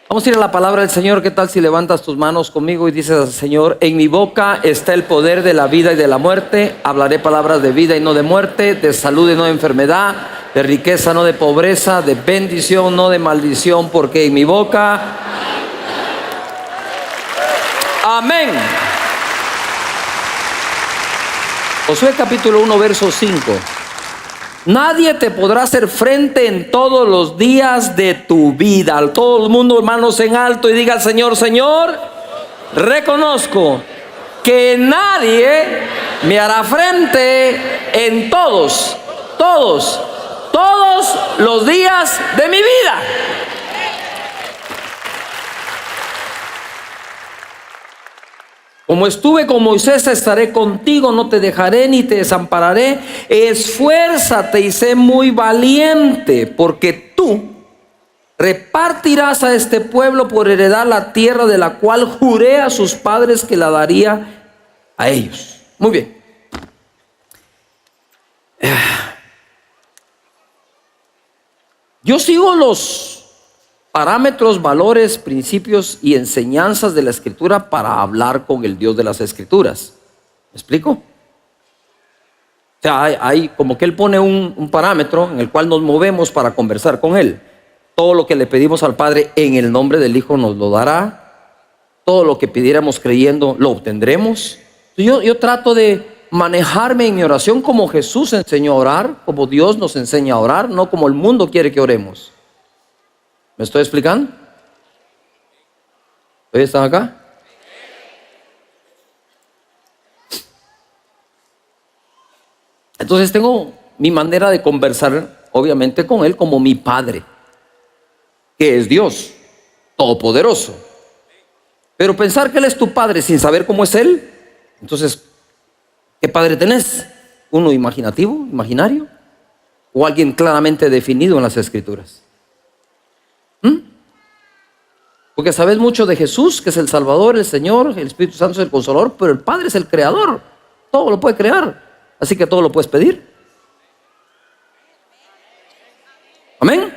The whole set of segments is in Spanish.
Vamos a ir a la palabra del Señor. ¿Qué tal si levantas tus manos conmigo y dices al Señor: en mi boca está el poder de la vida y de la muerte? Hablaré palabras de vida y no de muerte, de salud y no de enfermedad, de riqueza no de pobreza, de bendición no de maldición, porque en mi boca... Amén. Josué capítulo 1 verso 5. Nadie te podrá hacer frente en todos los días de tu vida. Todo el mundo, manos en alto, y diga al Señor: Señor, reconozco que nadie me hará frente en todos los días de mi vida. Como estuve con Moisés, estaré contigo, no te dejaré ni te desampararé. Esfuérzate y sé muy valiente, porque tú repartirás a este pueblo por heredar la tierra de la cual juré a sus padres que la daría a ellos. Muy bien. Yo sigo los parámetros, valores, principios y enseñanzas de la Escritura para hablar con el Dios de las Escrituras. ¿Me explico? O sea, hay como que Él pone un parámetro en el cual nos movemos para conversar con Él. Todo lo que le pedimos al Padre en el nombre del Hijo nos lo dará. Todo lo que pidiéramos creyendo lo obtendremos. Yo trato de manejarme en mi oración como Jesús enseñó a orar, como Dios nos enseña a orar, no como el mundo quiere que oremos. ¿Me estoy explicando? ¿Hoy están acá? Entonces tengo mi manera de conversar, obviamente, con Él como mi Padre, que es Dios Todopoderoso. Pero pensar que Él es tu Padre sin saber cómo es Él, entonces, ¿qué Padre tenés? ¿Uno imaginativo, imaginario? ¿O alguien claramente definido en las Escrituras? Porque sabes mucho de Jesús, que es el Salvador, el Señor, el Espíritu Santo es el Consolador, pero el Padre es el Creador. Todo lo puede crear, así que todo lo puedes pedir. Amén.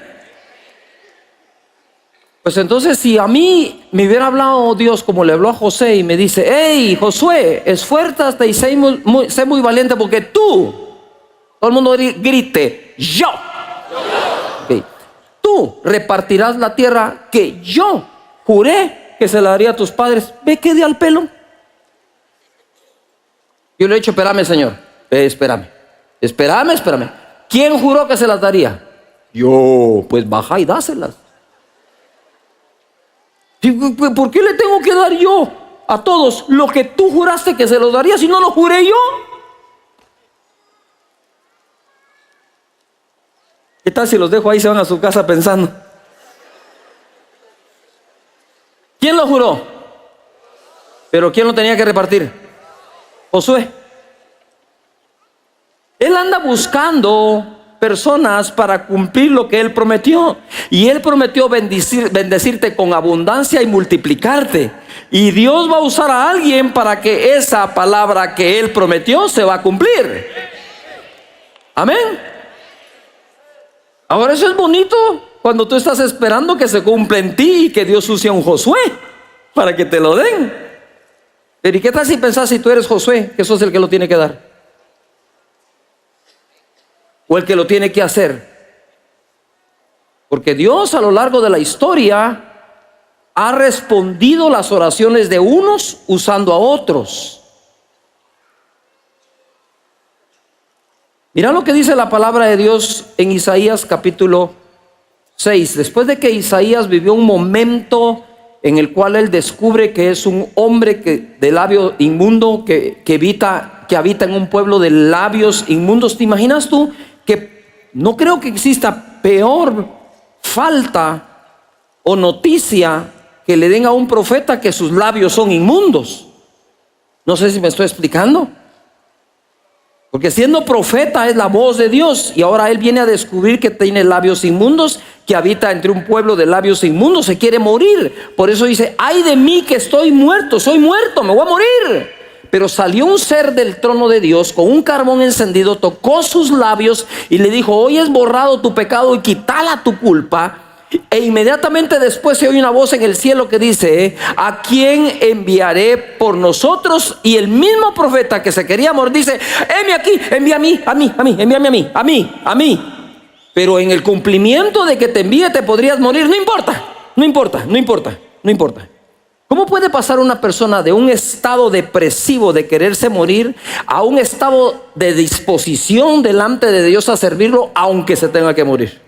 Pues entonces, si a mí me hubiera hablado Dios como le habló a José y me dice: hey Josué, esfuérzate y sé muy valiente, porque tú, todo el mundo grite: yo. Okay. Tú repartirás la tierra que yo juré que se la daría a tus padres. Ve que de al pelo. Yo le he dicho: espérame, Señor, espérame. ¿Quién juró que se las daría? Yo. Pues baja y dáselas. ¿Por qué le tengo que dar yo a todos lo que tú juraste que se los daría si no lo juré yo? ¿Qué tal si los dejo ahí y se van a su casa pensando? ¿Quién lo juró? ¿Pero quién lo tenía que repartir? Josué. Él anda buscando personas para cumplir lo que Él prometió. Y Él prometió bendecirte con abundancia y multiplicarte. Y Dios va a usar a alguien para que esa palabra que Él prometió se va a cumplir. Amén. Ahora eso es bonito cuando tú estás esperando que se cumpla en ti y que Dios use a un Josué para que te lo den. Pero ¿y qué tal si pensás, si tú eres Josué, que sos el que lo tiene que dar? O el que lo tiene que hacer. Porque Dios a lo largo de la historia ha respondido las oraciones de unos usando a otros. Mira lo que dice la palabra de Dios en Isaías capítulo 6. Después de que Isaías vivió un momento en el cual él descubre que es un hombre de labio inmundo, que habita en un pueblo de labios inmundos. ¿Te imaginas tú que no creo que exista peor falta o noticia que le den a un profeta que sus labios son inmundos? No sé si me estoy explicando. Porque siendo profeta es la voz de Dios, y ahora él viene a descubrir que tiene labios inmundos, que habita entre un pueblo de labios inmundos, se quiere morir. Por eso dice: ay de mí que estoy muerto, soy muerto, me voy a morir. Pero salió un ser del trono de Dios con un carbón encendido, tocó sus labios y le dijo: hoy es borrado tu pecado y quitala tu culpa. E inmediatamente después se oye una voz en el cielo que dice: ¿a quién enviaré por nosotros? Y el mismo profeta que se quería morir dice: heme aquí, envía a mí, envíame a mí. Pero en el cumplimiento de que te envíe te podrías morir. No importa. ¿Cómo puede pasar una persona de un estado depresivo de quererse morir a un estado de disposición delante de Dios a servirlo aunque se tenga que morir?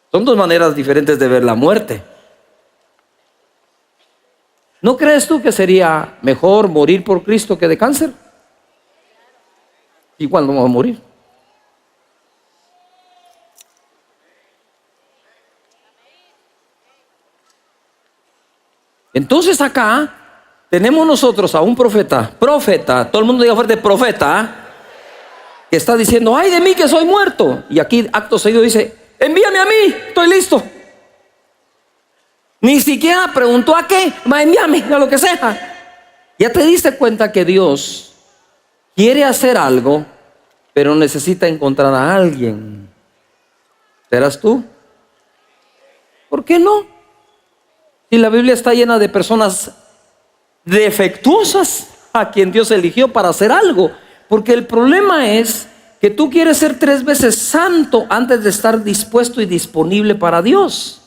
Son dos maneras diferentes de ver la muerte. ¿No crees tú que sería mejor morir por Cristo que de cáncer? Igual no vamos a morir. Entonces acá tenemos nosotros a un profeta, todo el mundo diga fuerte, profeta, que está diciendo: ay de mí que soy muerto. Y aquí acto seguido dice: envíame a mí, estoy listo. Ni siquiera preguntó a qué, envíame, a lo que sea. Ya te diste cuenta que Dios quiere hacer algo, pero necesita encontrar a alguien. ¿Serás tú? ¿Por qué no? Si la Biblia está llena de personas defectuosas a quien Dios eligió para hacer algo. Porque el problema es que tú quieres ser 3 veces santo antes de estar dispuesto y disponible para Dios.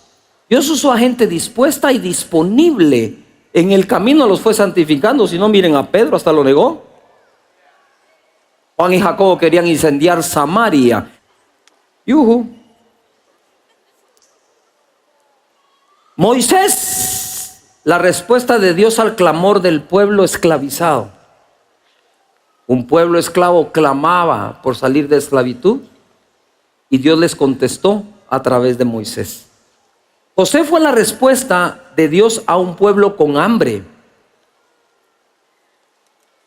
Dios usó a gente dispuesta y disponible. En el camino los fue santificando. Si no, miren a Pedro, hasta lo negó. Juan y Jacobo querían incendiar Samaria. Moisés, la respuesta de Dios al clamor del pueblo esclavizado. Un pueblo esclavo clamaba por salir de esclavitud y Dios les contestó a través de Moisés. José fue la respuesta de Dios a un pueblo con hambre.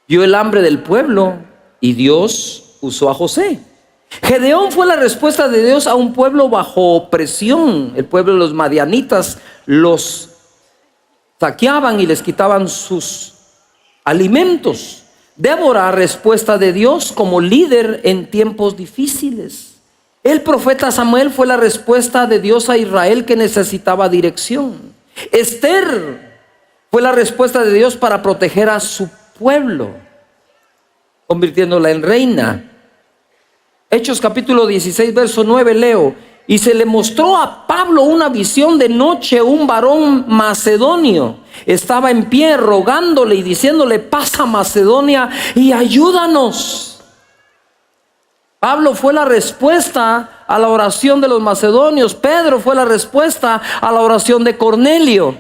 Vio el hambre del pueblo y Dios usó a José. Gedeón fue la respuesta de Dios a un pueblo bajo opresión. El pueblo de los madianitas los saqueaban y les quitaban sus alimentos. Débora, respuesta de Dios como líder en tiempos difíciles. El profeta Samuel fue la respuesta de Dios a Israel que necesitaba dirección. Esther fue la respuesta de Dios para proteger a su pueblo, convirtiéndola en reina. Hechos capítulo 16 verso 9 leo: y se le mostró a Pablo una visión de noche. Un varón macedonio estaba en pie rogándole y diciéndole: pasa a Macedonia y ayúdanos. Pablo fue la respuesta a la oración de los macedonios. Pedro fue la respuesta a la oración de Cornelio.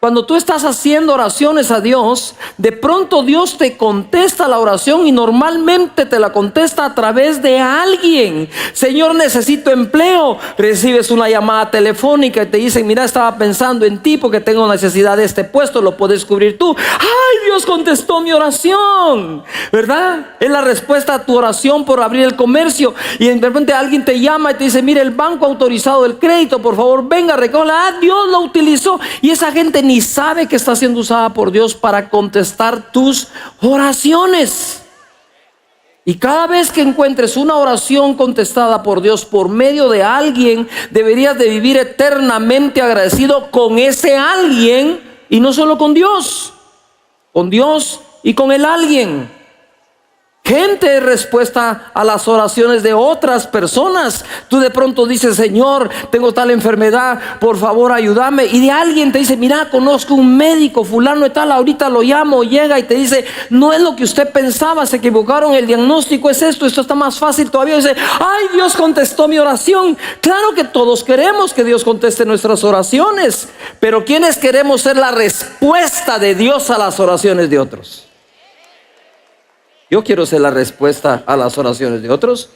Cuando tú estás haciendo oraciones a Dios, de pronto Dios te contesta la oración y normalmente te la contesta a través de alguien. Señor, necesito empleo. Recibes una llamada telefónica y te dicen: mira, estaba pensando en ti porque tengo necesidad de este puesto, lo puedes cubrir tú. ¡Ay, Dios contestó mi oración! ¿Verdad? Es la respuesta a tu oración por abrir el comercio. Y de repente alguien te llama y te dice: mire, el banco ha autorizado el crédito, por favor venga, recógela. Dios lo utilizó. Y esa gente ni sabe que está siendo usada por Dios para contestar tus oraciones. Y cada vez que encuentres una oración contestada por Dios por medio de alguien, deberías de vivir eternamente agradecido con ese alguien, y no solo con Dios y con el alguien. Gente es respuesta a las oraciones de otras personas. Tú de pronto dices: Señor, tengo tal enfermedad, por favor ayúdame. Y de alguien te dice: mira, conozco un médico, fulano y tal, ahorita lo llamo. Llega y te dice: no es lo que usted pensaba, se equivocaron, el diagnóstico es esto está más fácil todavía. Dice: ay, Dios contestó mi oración. Claro que todos queremos que Dios conteste nuestras oraciones, pero ¿quiénes queremos ser la respuesta de Dios a las oraciones de otros? Yo quiero ser la respuesta a las oraciones de otros.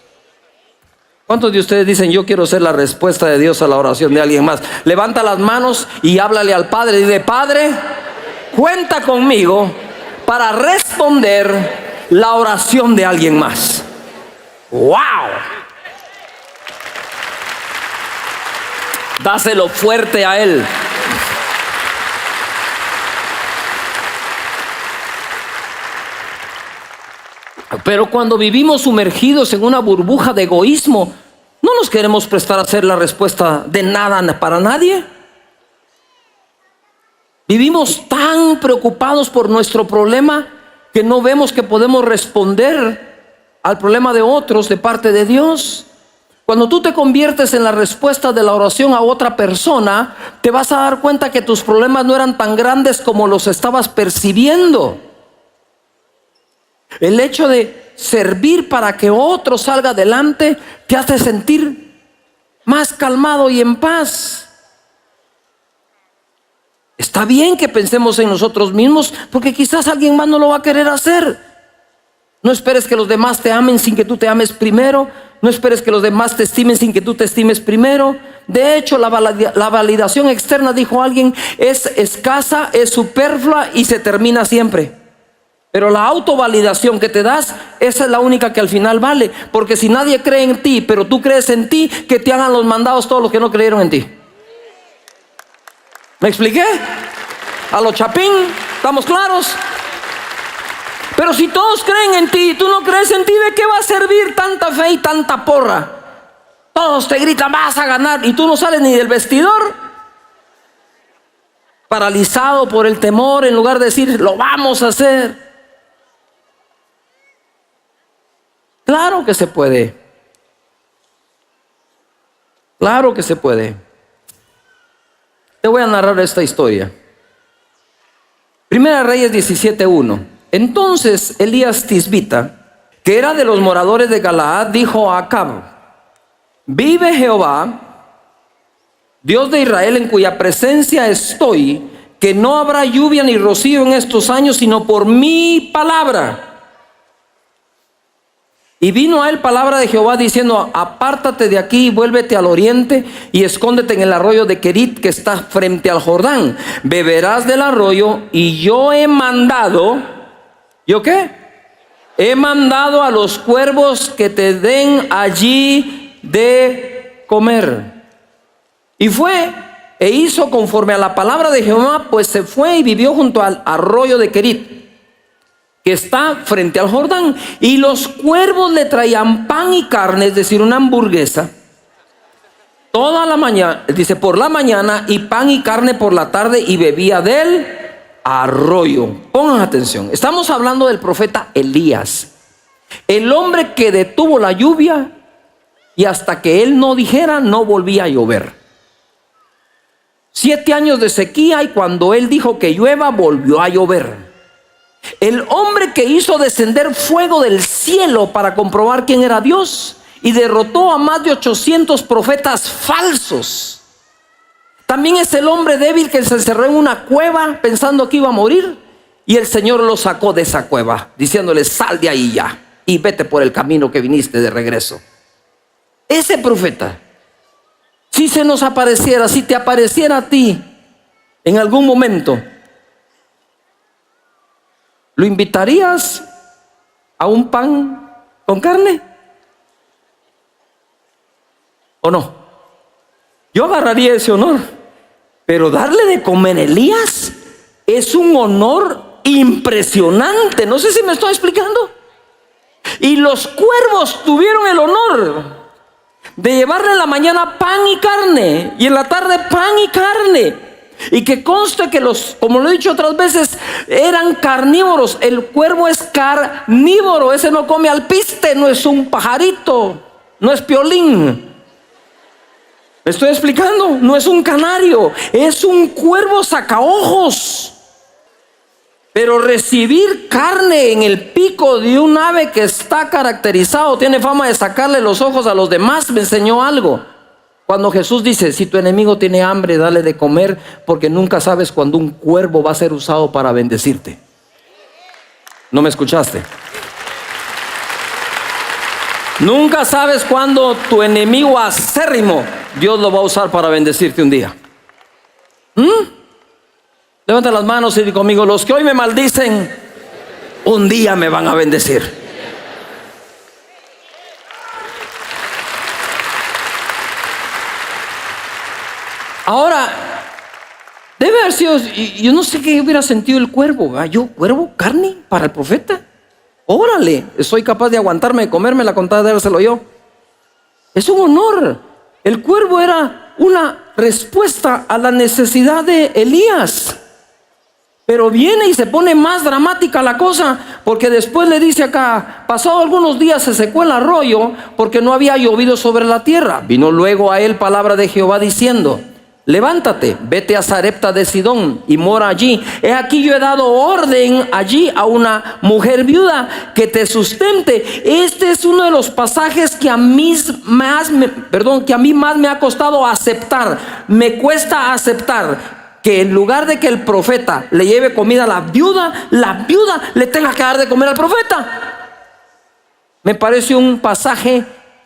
¿Cuántos de ustedes dicen: yo quiero ser la respuesta de Dios a la oración de alguien más? Levanta las manos y háblale al Padre. Dile: Padre, cuenta conmigo para responder la oración de alguien más. ¡Wow! Dáselo fuerte a Él. Pero cuando vivimos sumergidos en una burbuja de egoísmo, no no nos queremos prestar a ser la respuesta de nada para nadie. Vivimos tan preocupados por nuestro problema que no vemos que podemos responder al problema de otros de parte de Dios. Cuando tú te conviertes en la respuesta de la oración a otra persona, te vas a dar cuenta que tus problemas no eran tan grandes como los estabas percibiendo. El hecho de servir para que otro salga adelante te hace sentir más calmado y en paz. Está bien que pensemos en nosotros mismos, porque quizás alguien más no lo va a querer hacer. No esperes que los demás te amen sin que tú te ames primero. No esperes que los demás te estimen sin que tú te estimes primero. De hecho, la validación externa, dijo alguien, es escasa, es superflua y se termina siempre. Pero la autovalidación que te das, esa es la única que al final vale. Porque si nadie cree en ti, pero tú crees en ti, que te hagan los mandados todos los que no creyeron en ti. ¿Me expliqué? A lo chapín, ¿estamos claros? Pero si todos creen en ti y tú no crees en ti, ¿de qué va a servir tanta fe y tanta porra? Todos te gritan, vas a ganar, y tú no sales ni del vestidor. Paralizado por el temor, en lugar de decir, lo vamos a hacer. Claro que se puede. Claro que se puede. Te voy a narrar esta historia. Primera Reyes 17:1. Entonces Elías Tisbita, que era de los moradores de Galaad, dijo a Acab: vive Jehová, Dios de Israel, en cuya presencia estoy, que no habrá lluvia ni rocío en estos años, sino por mi palabra. Y vino a él palabra de Jehová diciendo: apártate de aquí y vuélvete al oriente y escóndete en el arroyo de Querit, que está frente al Jordán. Beberás del arroyo, y yo he mandado, ¿yo qué? He mandado a los cuervos que te den allí de comer. Y fue e hizo conforme a la palabra de Jehová, pues se fue y vivió junto al arroyo de Querit, que está frente al Jordán. Y los cuervos le traían pan y carne, es decir, una hamburguesa, toda la mañana, dice, por la mañana, y pan y carne por la tarde, y bebía del arroyo. Pongan atención, estamos hablando del profeta Elías, el hombre que detuvo la lluvia, y hasta que él no dijera, no volvía a llover. 7 años de sequía, y cuando él dijo que llueva, volvió a llover. El hombre que hizo descender fuego del cielo para comprobar quién era Dios, y derrotó a más de 800 profetas falsos. También es el hombre débil que se encerró en una cueva pensando que iba a morir, y el Señor lo sacó de esa cueva diciéndole: sal de ahí ya y vete por el camino que viniste de regreso. Ese profeta, si se nos apareciera, si te apareciera a ti en algún momento, ¿lo invitarías a un pan con carne? ¿O no? Yo agarraría ese honor. Pero darle de comer a Elías es un honor impresionante. No sé si me estoy explicando. Y los cuervos tuvieron el honor de llevarle en la mañana pan y carne, y en la tarde pan y carne. Y que conste que como lo he dicho otras veces, eran carnívoros. El cuervo es carnívoro, ese no come alpiste, no es un pajarito, no es piolín. ¿Me estoy explicando? No es un canario, es un cuervo sacaojos. Pero recibir carne en el pico de un ave que está caracterizado, tiene fama de sacarle los ojos a los demás, me enseñó algo. Cuando Jesús dice: si tu enemigo tiene hambre, dale de comer, porque nunca sabes cuándo un cuervo va a ser usado para bendecirte. ¿No me escuchaste? Nunca sabes cuándo tu enemigo acérrimo, Dios lo va a usar para bendecirte un día. Levanta las manos y di conmigo: los que hoy me maldicen, un día me van a bendecir. Ahora, debe haber sido, yo no sé qué hubiera sentido el cuervo, ¿verdad? Yo, cuervo, carne para el profeta. Órale, soy capaz de aguantarme, de comerme la contada de dárselo yo. Es un honor. El cuervo era una respuesta a la necesidad de Elías. Pero viene y se pone más dramática la cosa, porque después le dice acá: pasado algunos días se secó el arroyo, porque no había llovido sobre la tierra. Vino luego a él palabra de Jehová diciendo: levántate, vete a Sarepta de Sidón y mora allí. He aquí yo he dado orden allí a una mujer viuda que te sustente. Este es uno de los pasajes que a mí más me ha costado aceptar. Me cuesta aceptar que en lugar de que el profeta le lleve comida a la viuda le tenga que dar de comer al profeta. Me parece un pasaje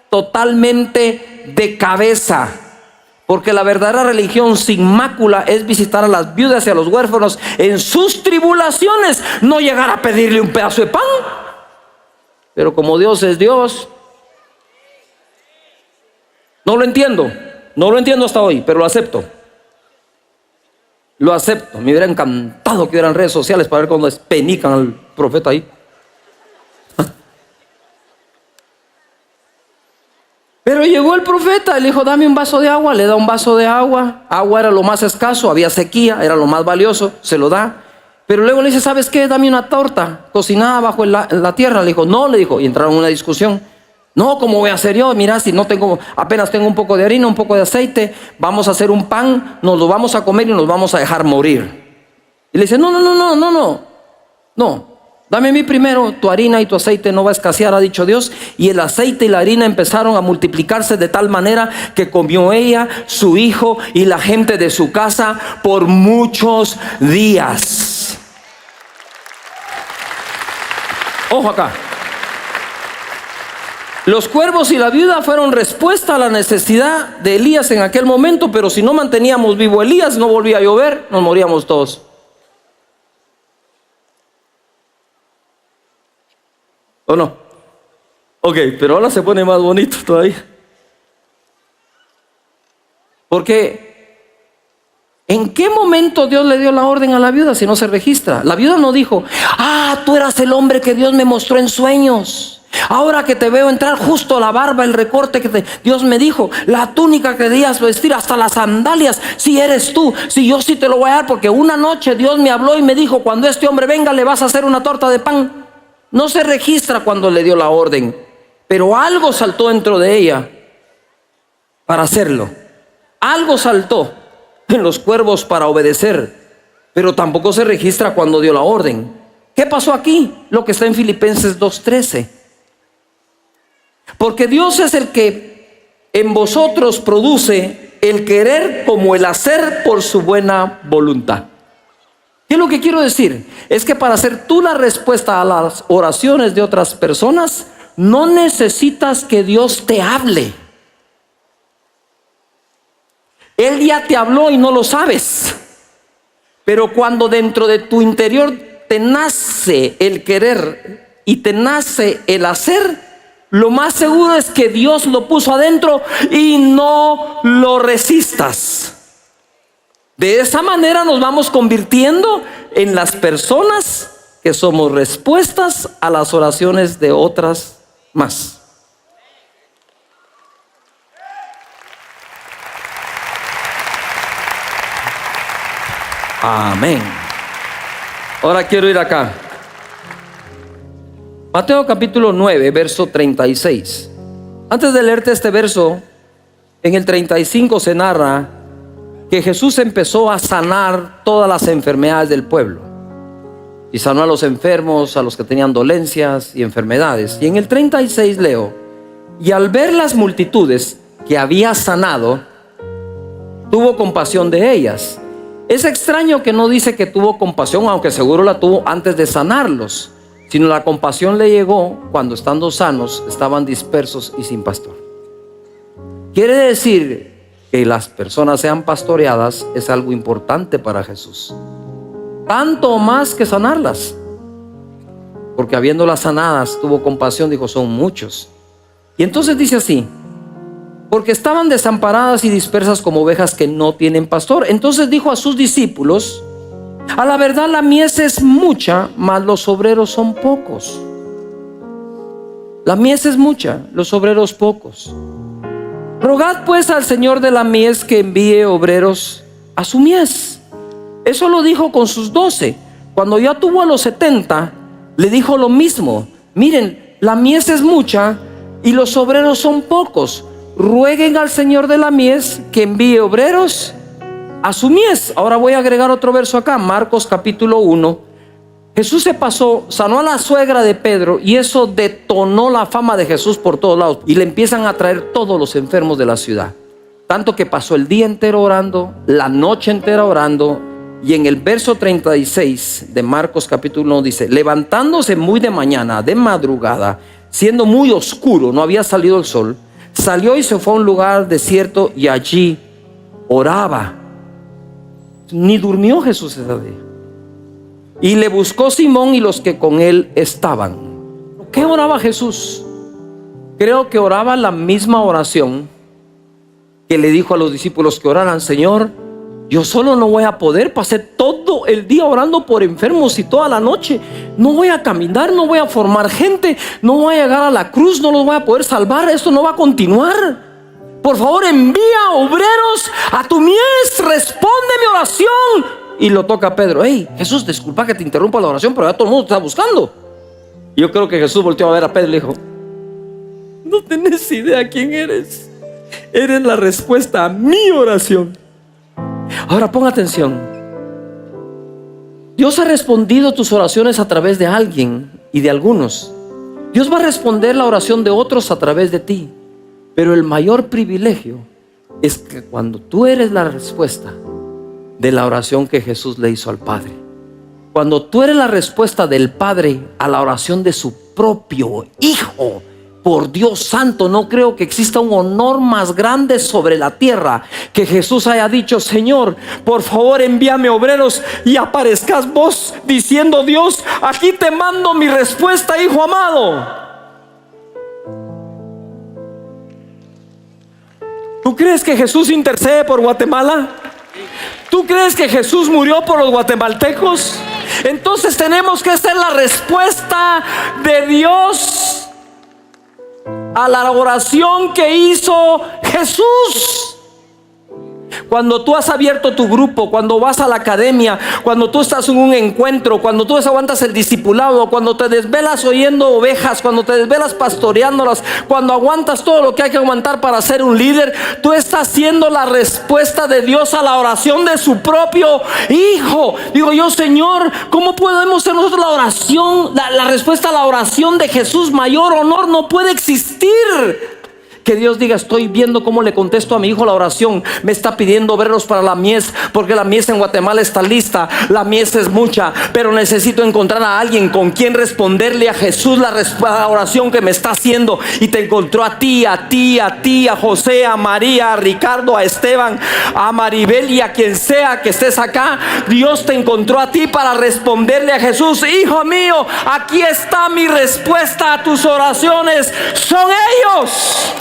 totalmente de cabeza, porque la verdadera religión sin mácula es visitar a las viudas y a los huérfanos en sus tribulaciones, no llegar a pedirle un pedazo de pan. Pero como Dios es Dios, no lo entiendo hasta hoy, pero lo acepto. Lo acepto. Me hubiera encantado que hubieran redes sociales para ver cuando despenican al profeta ahí. Pero llegó el profeta, le dijo: dame un vaso de agua. Le da un vaso de agua. Agua era lo más escaso, había sequía, era lo más valioso, se lo da. Pero luego le dice: ¿sabes qué? Dame una torta cocinada bajo la tierra. Le dijo: no, le dijo. Y entraron en una discusión. No, ¿cómo voy a hacer yo? Mira, si no tengo, apenas tengo un poco de harina, un poco de aceite, vamos a hacer un pan, nos lo vamos a comer y nos vamos a dejar morir. Y le dice: no, dame a mí primero, tu harina y tu aceite no va a escasear, ha dicho Dios. Y el aceite y la harina empezaron a multiplicarse de tal manera que comió ella, su hijo y la gente de su casa por muchos días. Ojo acá. Los cuervos y la viuda fueron respuesta a la necesidad de Elías en aquel momento, pero si no manteníamos vivo a Elías, no volvía a llover, nos moríamos todos. ¿O no? Ok, pero ahora se pone más bonito todavía. Porque ¿en qué momento Dios le dio la orden a la viuda si no se registra? La viuda no dijo: tú eras el hombre que Dios me mostró en sueños. Ahora que te veo entrar, justo la barba, el recorte que Dios me dijo, la túnica que debías vestir, hasta las sandalias, si eres tú, si yo sí te lo voy a dar, porque una noche Dios me habló y me dijo: cuando este hombre venga le vas a hacer una torta de pan. No se registra cuando le dio la orden, pero algo saltó dentro de ella para hacerlo. Algo saltó en los cuervos para obedecer, pero tampoco se registra cuando dio la orden. ¿Qué pasó aquí? Lo que está en Filipenses 2:13. Porque Dios es el que en vosotros produce el querer como el hacer por su buena voluntad. ¿Qué es lo que quiero decir? Es que para hacer tú la respuesta a las oraciones de otras personas, no necesitas que Dios te hable. Él ya te habló y no lo sabes. Pero cuando dentro de tu interior te nace el querer y te nace el hacer, lo más seguro es que Dios lo puso adentro y no lo resistas. De esa manera nos vamos convirtiendo en las personas que somos respuestas a las oraciones de otras más. Amén. Ahora quiero ir acá. Mateo capítulo 9, verso 36. Antes de leerte este verso, en el 35 se narra que Jesús empezó a sanar todas las enfermedades del pueblo. Y sanó a los enfermos, a los que tenían dolencias y enfermedades. Y en el 36 leo: y al ver las multitudes que había sanado, tuvo compasión de ellas. Es extraño que no dice que tuvo compasión, aunque seguro la tuvo antes de sanarlos, sino la compasión le llegó cuando, estando sanos, estaban dispersos y sin pastor. Quiere decir que las personas sean pastoreadas es algo importante para Jesús, tanto más que sanarlas, porque habiéndolas sanadas tuvo compasión, dijo: son muchos. Y entonces dice así: porque estaban desamparadas y dispersas como ovejas que no tienen pastor. Entonces dijo a sus discípulos: a la verdad la mies es mucha, mas los obreros son pocos. La mies es mucha, los obreros pocos. Rogad pues al Señor de la mies que envíe obreros a su mies. Eso lo dijo con sus 12. Cuando ya tuvo a los 70, le dijo lo mismo. Miren, la mies es mucha y los obreros son pocos. Rueguen al Señor de la mies que envíe obreros a su mies. Ahora voy a agregar otro verso acá, Marcos capítulo 1. Jesús se pasó, sanó a la suegra de Pedro, y eso detonó la fama de Jesús por todos lados, y le empiezan a traer todos los enfermos de la ciudad. Tanto que pasó el día entero orando, la noche entera orando. Y en el verso 36 de Marcos capítulo 1 dice: levantándose muy de mañana, de madrugada, siendo muy oscuro, no había salido el sol, salió y se fue a un lugar desierto y allí oraba. Ni durmió Jesús ese día. Y le buscó Simón y los que con él estaban. ¿Qué oraba Jesús? Creo que oraba la misma oración que le dijo a los discípulos que oraran: Señor, yo solo no voy a poder, pasé todo el día orando por enfermos y toda la noche. No voy a caminar, no voy a formar gente, no voy a llegar a la cruz, no los voy a poder salvar, esto no va a continuar. Por favor, envía obreros a tu mies, responde mi oración. Y lo toca a Pedro. Hey, Jesús, disculpa que te interrumpa la oración, pero ya todo el mundo te está buscando. Yo creo que Jesús volteó a ver a Pedro y le dijo: no tenés idea quién eres. Eres la respuesta a mi oración. Ahora ponga atención. Dios ha respondido tus oraciones a través de alguien y de algunos. Dios va a responder la oración de otros a través de ti. Pero el mayor privilegio es que cuando tú eres la respuesta de la oración que Jesús le hizo al Padre, cuando tú eres la respuesta del Padre a la oración de su propio Hijo, por Dios santo, no creo que exista un honor más grande sobre la tierra que Jesús haya dicho: Señor, por favor envíame obreros, y aparezcas vos diciendo: Dios, aquí te mando mi respuesta, hijo amado. ¿Tú crees que Jesús intercede por Guatemala? ¿Tú crees que Jesús murió por los guatemaltecos? Entonces tenemos que ser la respuesta de Dios a la oración que hizo Jesús. Cuando tú has abierto tu grupo, cuando vas a la academia, cuando tú estás en un encuentro, cuando tú aguantas el discipulado, cuando te desvelas oyendo ovejas, cuando te desvelas pastoreándolas, cuando aguantas todo lo que hay que aguantar para ser un líder, tú estás siendo la respuesta de Dios a la oración de su propio Hijo. Digo yo: Señor, ¿cómo podemos ser nosotros la oración, la respuesta a la oración de Jesús? Mayor honor no puede existir. Que Dios diga: estoy viendo cómo le contesto a mi hijo la oración. Me está pidiendo obreros para la mies, porque la mies en Guatemala está lista. La mies es mucha, pero necesito encontrar a alguien con quien responderle a Jesús la oración que me está haciendo. Y te encontró a ti, a José, a María, a Ricardo, a Esteban, a Maribel y a quien sea que estés acá. Dios te encontró a ti para responderle a Jesús: hijo mío, aquí está mi respuesta a tus oraciones. Son ellos.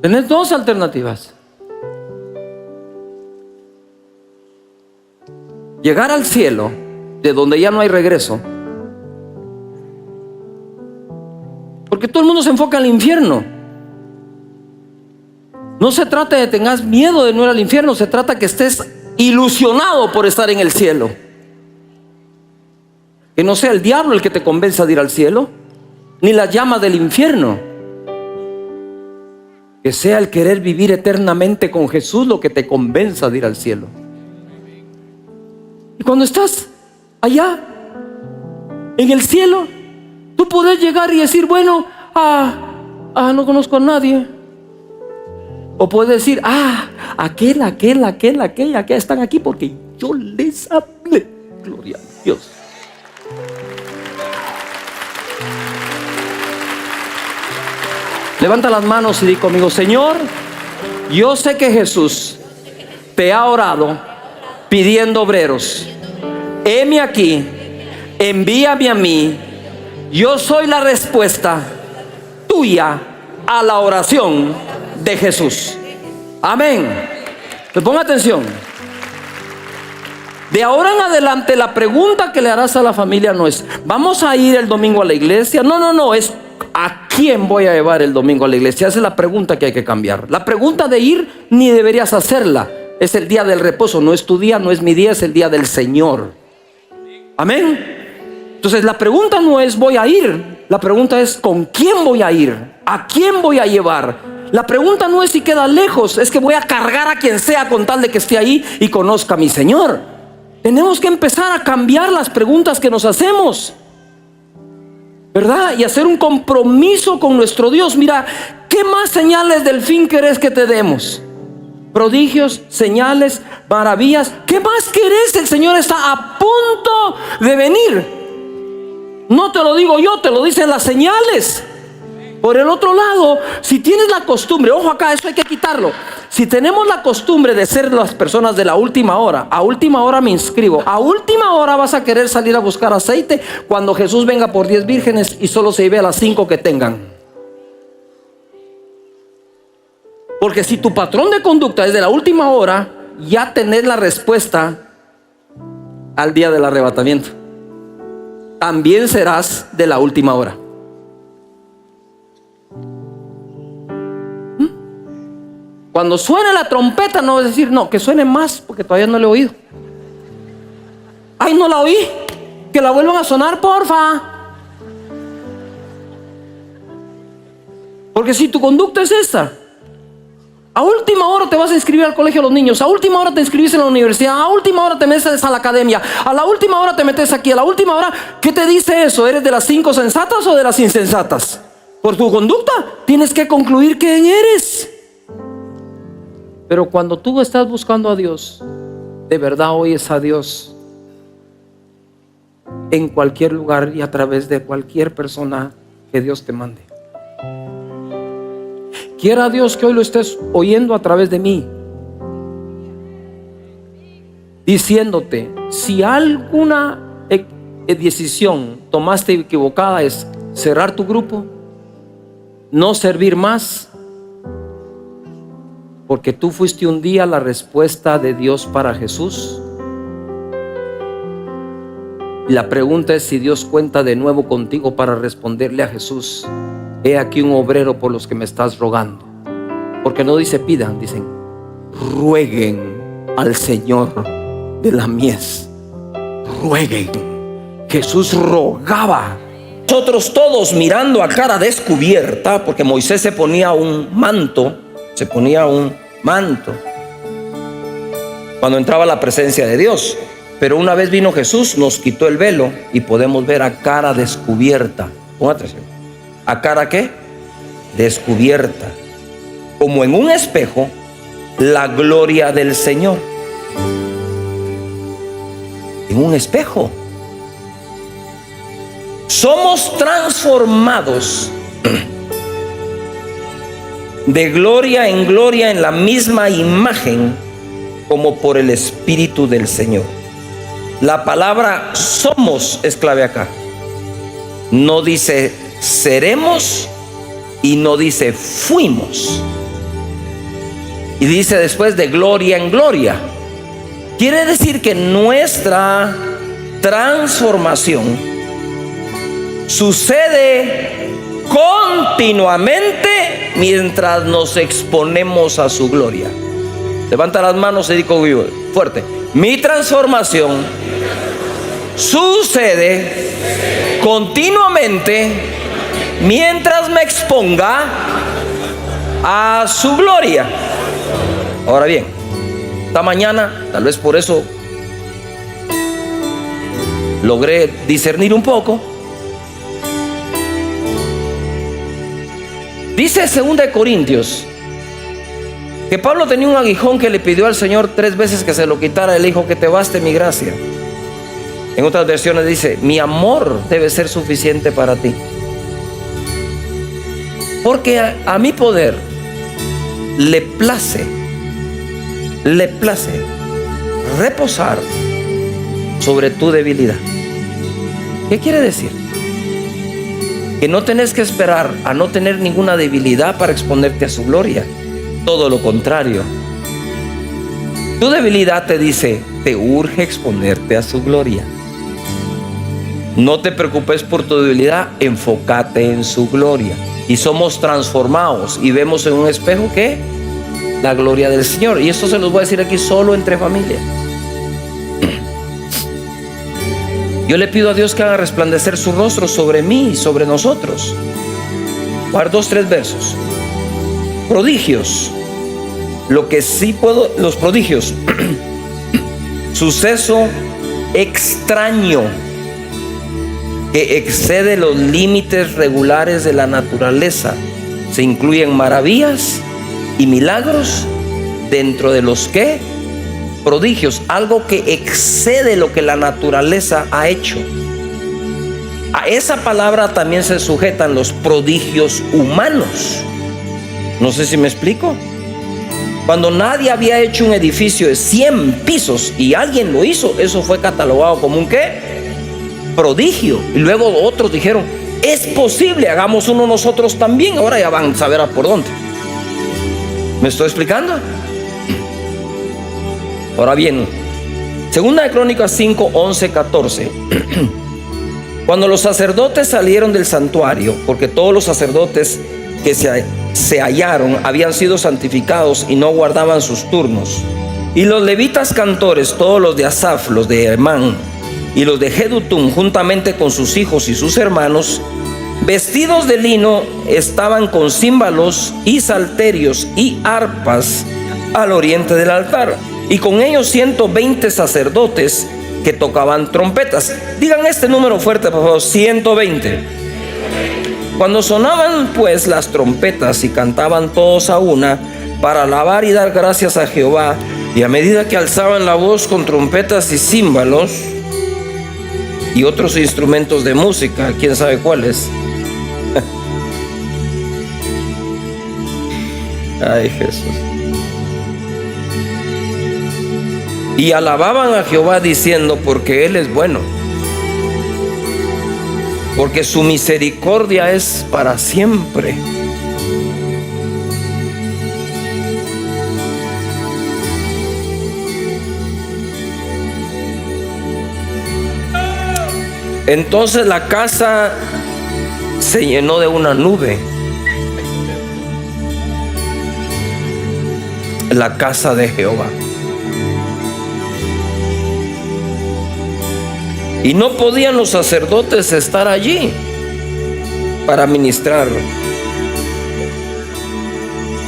Tenés dos alternativas: llegar al cielo, de donde ya no hay regreso, porque todo el mundo se enfoca al infierno. No se trata de que tengas miedo de no ir al infierno, se trata que estés ilusionado por estar en el cielo. Que no sea el diablo el que te convenza de ir al cielo, ni las llamas del infierno. Que sea el querer vivir eternamente con Jesús lo que te convenza de ir al cielo. Y cuando estás allá en el cielo, tú podés llegar y decir: bueno, no conozco a nadie. O puedes decir: aquella están aquí porque yo les hablé. Gloria a Dios. Levanta las manos y di conmigo: Señor, yo sé que Jesús te ha orado pidiendo obreros. Heme aquí, envíame a mí. Yo soy la respuesta tuya a la oración de Jesús. Amén. Pues ponga atención. De ahora en adelante la pregunta que le harás a la familia no es: ¿vamos a ir el domingo a la iglesia? No, es: ¿a quién voy a llevar el domingo a la iglesia? Esa es la pregunta que hay que cambiar. La pregunta de ir ni deberías hacerla. Es el día del reposo, no es tu día, no es mi día, es el día del Señor. Amén. Entonces la pregunta no es voy a ir, la pregunta es ¿con quién voy a ir? ¿A quién voy a llevar? La pregunta no es si queda lejos, es que voy a cargar a quien sea con tal de que esté ahí y conozca a mi Señor. Tenemos que empezar a cambiar las preguntas que nos hacemos, ¿verdad? Y hacer un compromiso con nuestro Dios. Mira, ¿qué más señales del fin querés que te demos? Prodigios, señales, maravillas. ¿Qué más querés? El Señor está a punto de venir. No te lo digo yo, te lo dicen las señales. Por el otro lado, si tienes la costumbre, ojo acá, eso hay que quitarlo. Si tenemos la costumbre de ser las personas de la última hora, a última hora me inscribo, a última hora vas a querer salir a buscar aceite cuando Jesús venga por 10 vírgenes y solo se lleve a las 5 que tengan. Porque si tu patrón de conducta es de la última hora, ya tenés la respuesta al día del arrebatamiento. También serás de la última hora. Cuando suene la trompeta, no vas a decir: no, que suene más, porque todavía no la he oído. Ay, no la oí, que la vuelvan a sonar, porfa. Porque si tu conducta es esta, a última hora te vas a inscribir al colegio de los niños, a última hora te inscribís en la universidad, a última hora te metes a la academia, a la última hora te metes aquí, a la última hora, ¿qué te dice eso? ¿Eres de las 5 sensatas o de las insensatas? Por tu conducta tienes que concluir quién eres. Pero cuando tú estás buscando a Dios, de verdad oyes a Dios en cualquier lugar y a través de cualquier persona que Dios te mande. Quiera Dios que hoy lo estés oyendo a través de mí, diciéndote: si alguna decisión tomaste equivocada es cerrar tu grupo, no servir más, porque tú fuiste un día la respuesta de Dios para Jesús. Y la pregunta es si Dios cuenta de nuevo contigo para responderle a Jesús: he aquí un obrero por los que me estás rogando. Porque no dice pidan, dicen rueguen al Señor de la mies. Rueguen. Jesús rogaba. Nosotros todos mirando a cara descubierta, porque Moisés se ponía un manto cuando entraba a la presencia de Dios. Pero una vez vino Jesús, nos quitó el velo y podemos ver a cara descubierta. Ponga atención. ¿A cara qué? Descubierta. Como en un espejo, la gloria del Señor. En un espejo. Somos transformados de gloria en gloria en la misma imagen, como por el Espíritu del Señor. La palabra somos es clave acá. No dice seremos y no dice fuimos. Y dice después de gloria en gloria. Quiere decir que nuestra transformación sucede continuamente mientras nos exponemos a su gloria. Levanta las manos y digo fuerte: mi transformación sucede continuamente mientras me exponga a su gloria. Ahora bien, esta mañana, tal vez por eso logré discernir un poco. Dice 2 Corintios que Pablo tenía un aguijón que le pidió al Señor 3 veces que se lo quitara. Le dijo: que te baste mi gracia. En otras versiones dice: mi amor debe ser suficiente para ti. Porque a mi poder le place reposar sobre tu debilidad. ¿Qué quiere decir? Que no tenés que esperar a no tener ninguna debilidad para exponerte a su gloria. Todo lo contrario. Tu debilidad te dice, te urge exponerte a su gloria. No te preocupes por tu debilidad, enfócate en su gloria. Y somos transformados y vemos en un espejo que la gloria del Señor. Y esto se los voy a decir aquí solo entre familia. Yo le pido a Dios que haga resplandecer su rostro sobre mí y sobre nosotros. Voy a dar 2, 3 versos. Prodigios. Lo que sí puedo, los prodigios. Suceso extraño que excede los límites regulares de la naturaleza. Se incluyen maravillas y milagros dentro de los que prodigios, algo que excede lo que la naturaleza ha hecho. A esa palabra también se sujetan los prodigios humanos. No sé si me explico. Cuando nadie había hecho un edificio de 100 pisos y alguien lo hizo, eso fue catalogado como un ¿qué? Prodigio. Y luego otros dijeron, es posible, hagamos uno nosotros también. Ahora ya van a saber a por dónde. ¿Me estoy explicando? Ahora bien, Segunda de Crónicas 5, 11, 14. Cuando los sacerdotes salieron del santuario, porque todos los sacerdotes que se hallaron habían sido santificados y no guardaban sus turnos, y los levitas cantores, todos los de Asaf, los de Hermán y los de Jedutum, juntamente con sus hijos y sus hermanos, vestidos de lino, estaban con címbalos y salterios y arpas al oriente del altar, y con ellos 120 sacerdotes que tocaban trompetas. Digan este número fuerte, por favor: 120. Cuando sonaban pues las trompetas y cantaban todos a una para alabar y dar gracias a Jehová, y a medida que alzaban la voz con trompetas y címbalos y otros instrumentos de música, quién sabe cuáles. Ay, Jesús. Y alababan a Jehová diciendo, porque Él es bueno, porque su misericordia es para siempre. Entonces la casa se llenó de una nube. La casa de Jehová. Y no podían los sacerdotes estar allí para ministrar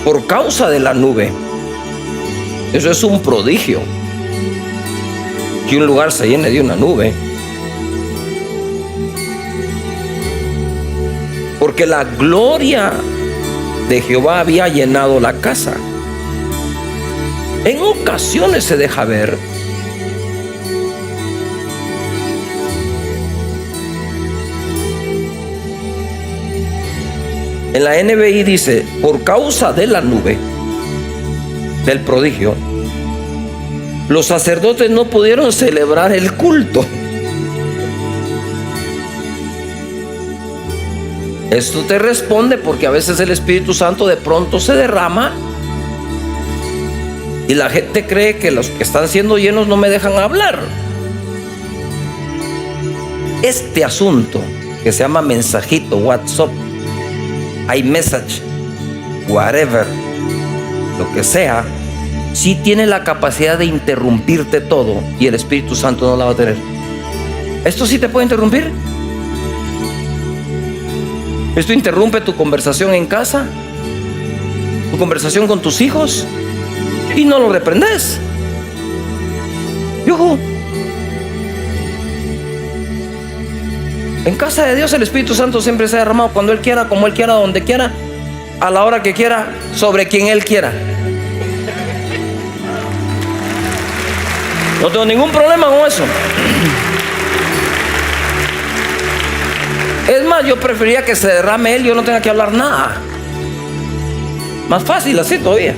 por causa de la nube. Eso es un prodigio, que un lugar se llene de una nube, porque la gloria de Jehová había llenado la casa. En ocasiones se deja ver. En la NBI dice, por causa de la nube, del prodigio, los sacerdotes no pudieron celebrar el culto. Esto te responde porque a veces el Espíritu Santo de pronto se derrama y la gente cree que los que están siendo llenos no me dejan hablar. Este asunto que se llama mensajito, WhatsApp, iMessage, whatever, lo que sea, sí tiene la capacidad de interrumpirte todo, y el Espíritu Santo no la va a tener. ¿Esto sí te puede interrumpir? Esto interrumpe tu conversación en casa, tu conversación con tus hijos, y no lo reprendes. ¡Yujú! En casa de Dios el Espíritu Santo siempre se ha derramado cuando Él quiera, como Él quiera, donde quiera, a la hora que quiera, sobre quien Él quiera. No tengo ningún problema con eso. Es más, yo preferiría que se derrame Él y yo no tenga que hablar nada. Más fácil así todavía.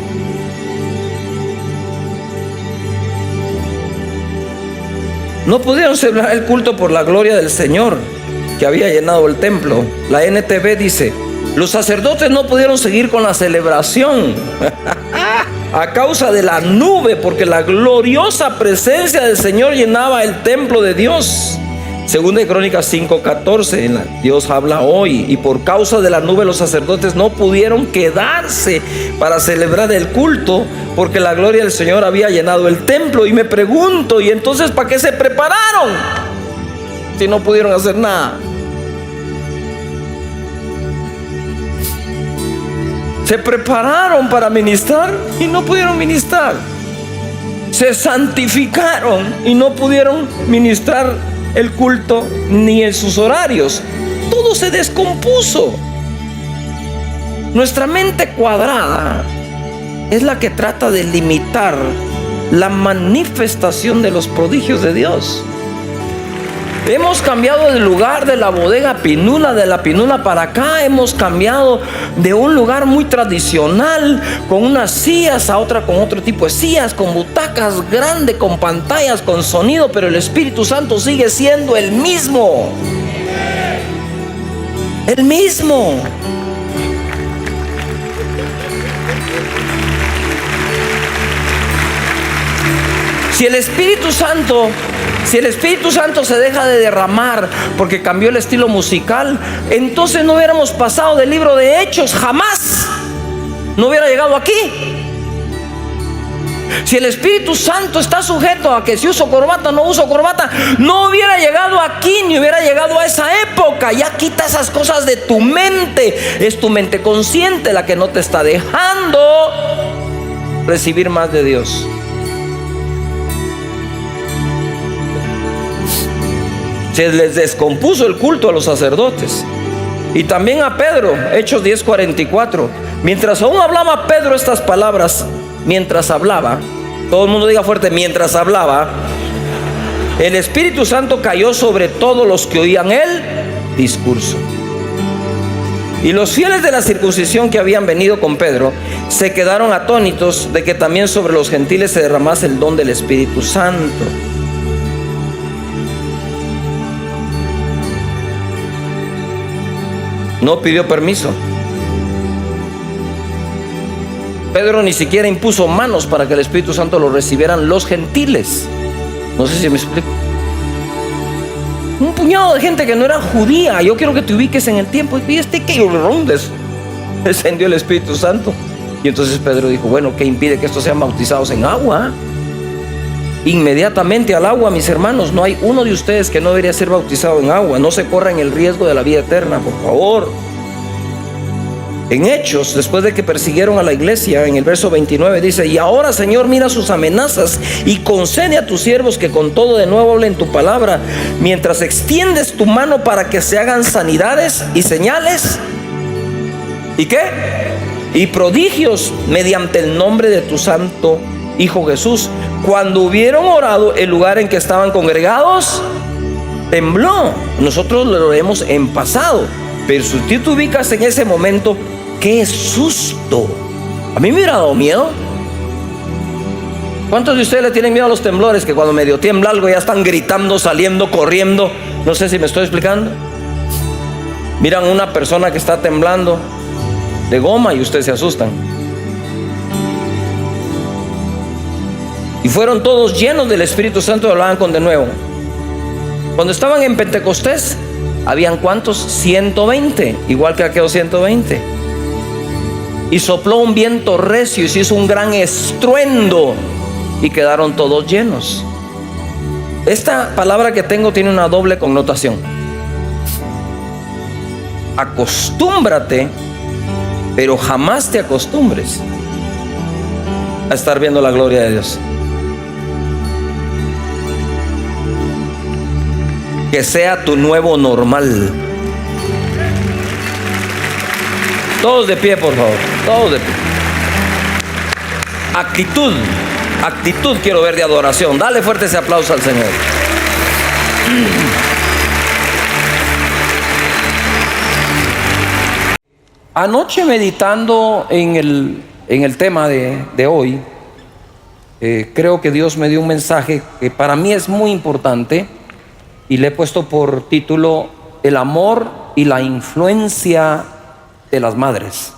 No pudieron celebrar el culto por la gloria del Señor que había llenado el templo. La NTV dice, los sacerdotes no pudieron seguir con la celebración a causa de la nube, porque la gloriosa presencia del Señor llenaba el templo de Dios. Segunda de Crónicas 5:14, Dios habla hoy, y por causa de la nube los sacerdotes no pudieron quedarse para celebrar el culto, porque la gloria del Señor había llenado el templo. Y me pregunto, ¿y entonces para qué se prepararon si no pudieron hacer nada? Se prepararon para ministrar y no pudieron ministrar. Se santificaron y no pudieron ministrar el culto ni en sus horarios. Todo se descompuso. Nuestra mente cuadrada es la que trata de limitar la manifestación de los prodigios de Dios. Hemos cambiado de lugar de la bodega Pinula, de la Pinula para acá. Hemos cambiado de un lugar muy tradicional con unas sillas a otra con otro tipo de sillas, con butacas grandes, con pantallas, con sonido, pero el Espíritu Santo sigue siendo el mismo. El mismo. Si el Espíritu Santo se deja de derramar porque cambió el estilo musical, entonces no hubiéramos pasado del libro de Hechos, jamás. No hubiera llegado aquí. Si el Espíritu Santo está sujeto a que si uso corbata o no uso corbata, no hubiera llegado aquí, ni hubiera llegado a esa época. Ya quita esas cosas de tu mente. Es tu mente consciente la que no te está dejando recibir más de Dios. Se les descompuso el culto a los sacerdotes. Y también a Pedro, Hechos 10:44. Mientras aún hablaba Pedro estas palabras, mientras hablaba, todo el mundo diga fuerte, mientras hablaba, el Espíritu Santo cayó sobre todos los que oían el discurso. Y los fieles de la circuncisión que habían venido con Pedro se quedaron atónitos de que también sobre los gentiles se derramase el don del Espíritu Santo. No pidió permiso. Pedro ni siquiera impuso manos para que el Espíritu Santo lo recibieran los gentiles. No sé si me explico. Un puñado de gente que no era judía. Yo quiero que te ubiques en el tiempo. Y descendió el Espíritu Santo. Y entonces Pedro dijo, bueno, ¿qué impide que estos sean bautizados en agua? Inmediatamente al agua, mis hermanos. No hay uno de ustedes que no debería ser bautizado en agua. No se corran el riesgo de la vida eterna, por favor. En Hechos, después de que persiguieron a la iglesia, en el verso 29 dice, y ahora, Señor, mira sus amenazas y concede a tus siervos que con todo de nuevo hablen tu palabra, mientras extiendes tu mano para que se hagan sanidades y señales. ¿Y qué? Y prodigios mediante el nombre de tu santo Hijo Jesús. Cuando hubieron orado, el lugar en que estaban congregados tembló. Nosotros lo leemos en pasado, pero si tú te ubicas en ese momento, ¡qué susto! A mí me hubiera dado miedo. ¿Cuántos de ustedes le tienen miedo a los temblores? Que cuando medio tiembla algo ya están gritando, saliendo, corriendo. No sé si me estoy explicando. Miran una persona que está temblando de goma y ustedes se asustan. Y fueron todos llenos del Espíritu Santo y hablaban con de nuevo. Cuando estaban en Pentecostés, ¿habían cuántos? 120, igual que aquellos 120. Y sopló un viento recio y se hizo un gran estruendo y quedaron todos llenos. Esta palabra que tengo tiene una doble connotación. Acostúmbrate, pero jamás te acostumbres a estar viendo la gloria de Dios. Que sea tu nuevo normal. Todos de pie, por favor. Todos de pie. Actitud quiero ver de adoración. Dale fuerte ese aplauso al Señor. Anoche meditando en el tema de hoy, creo que Dios me dio un mensaje que para mí es muy importante. Y le he puesto por título el amor y la influencia de las madres.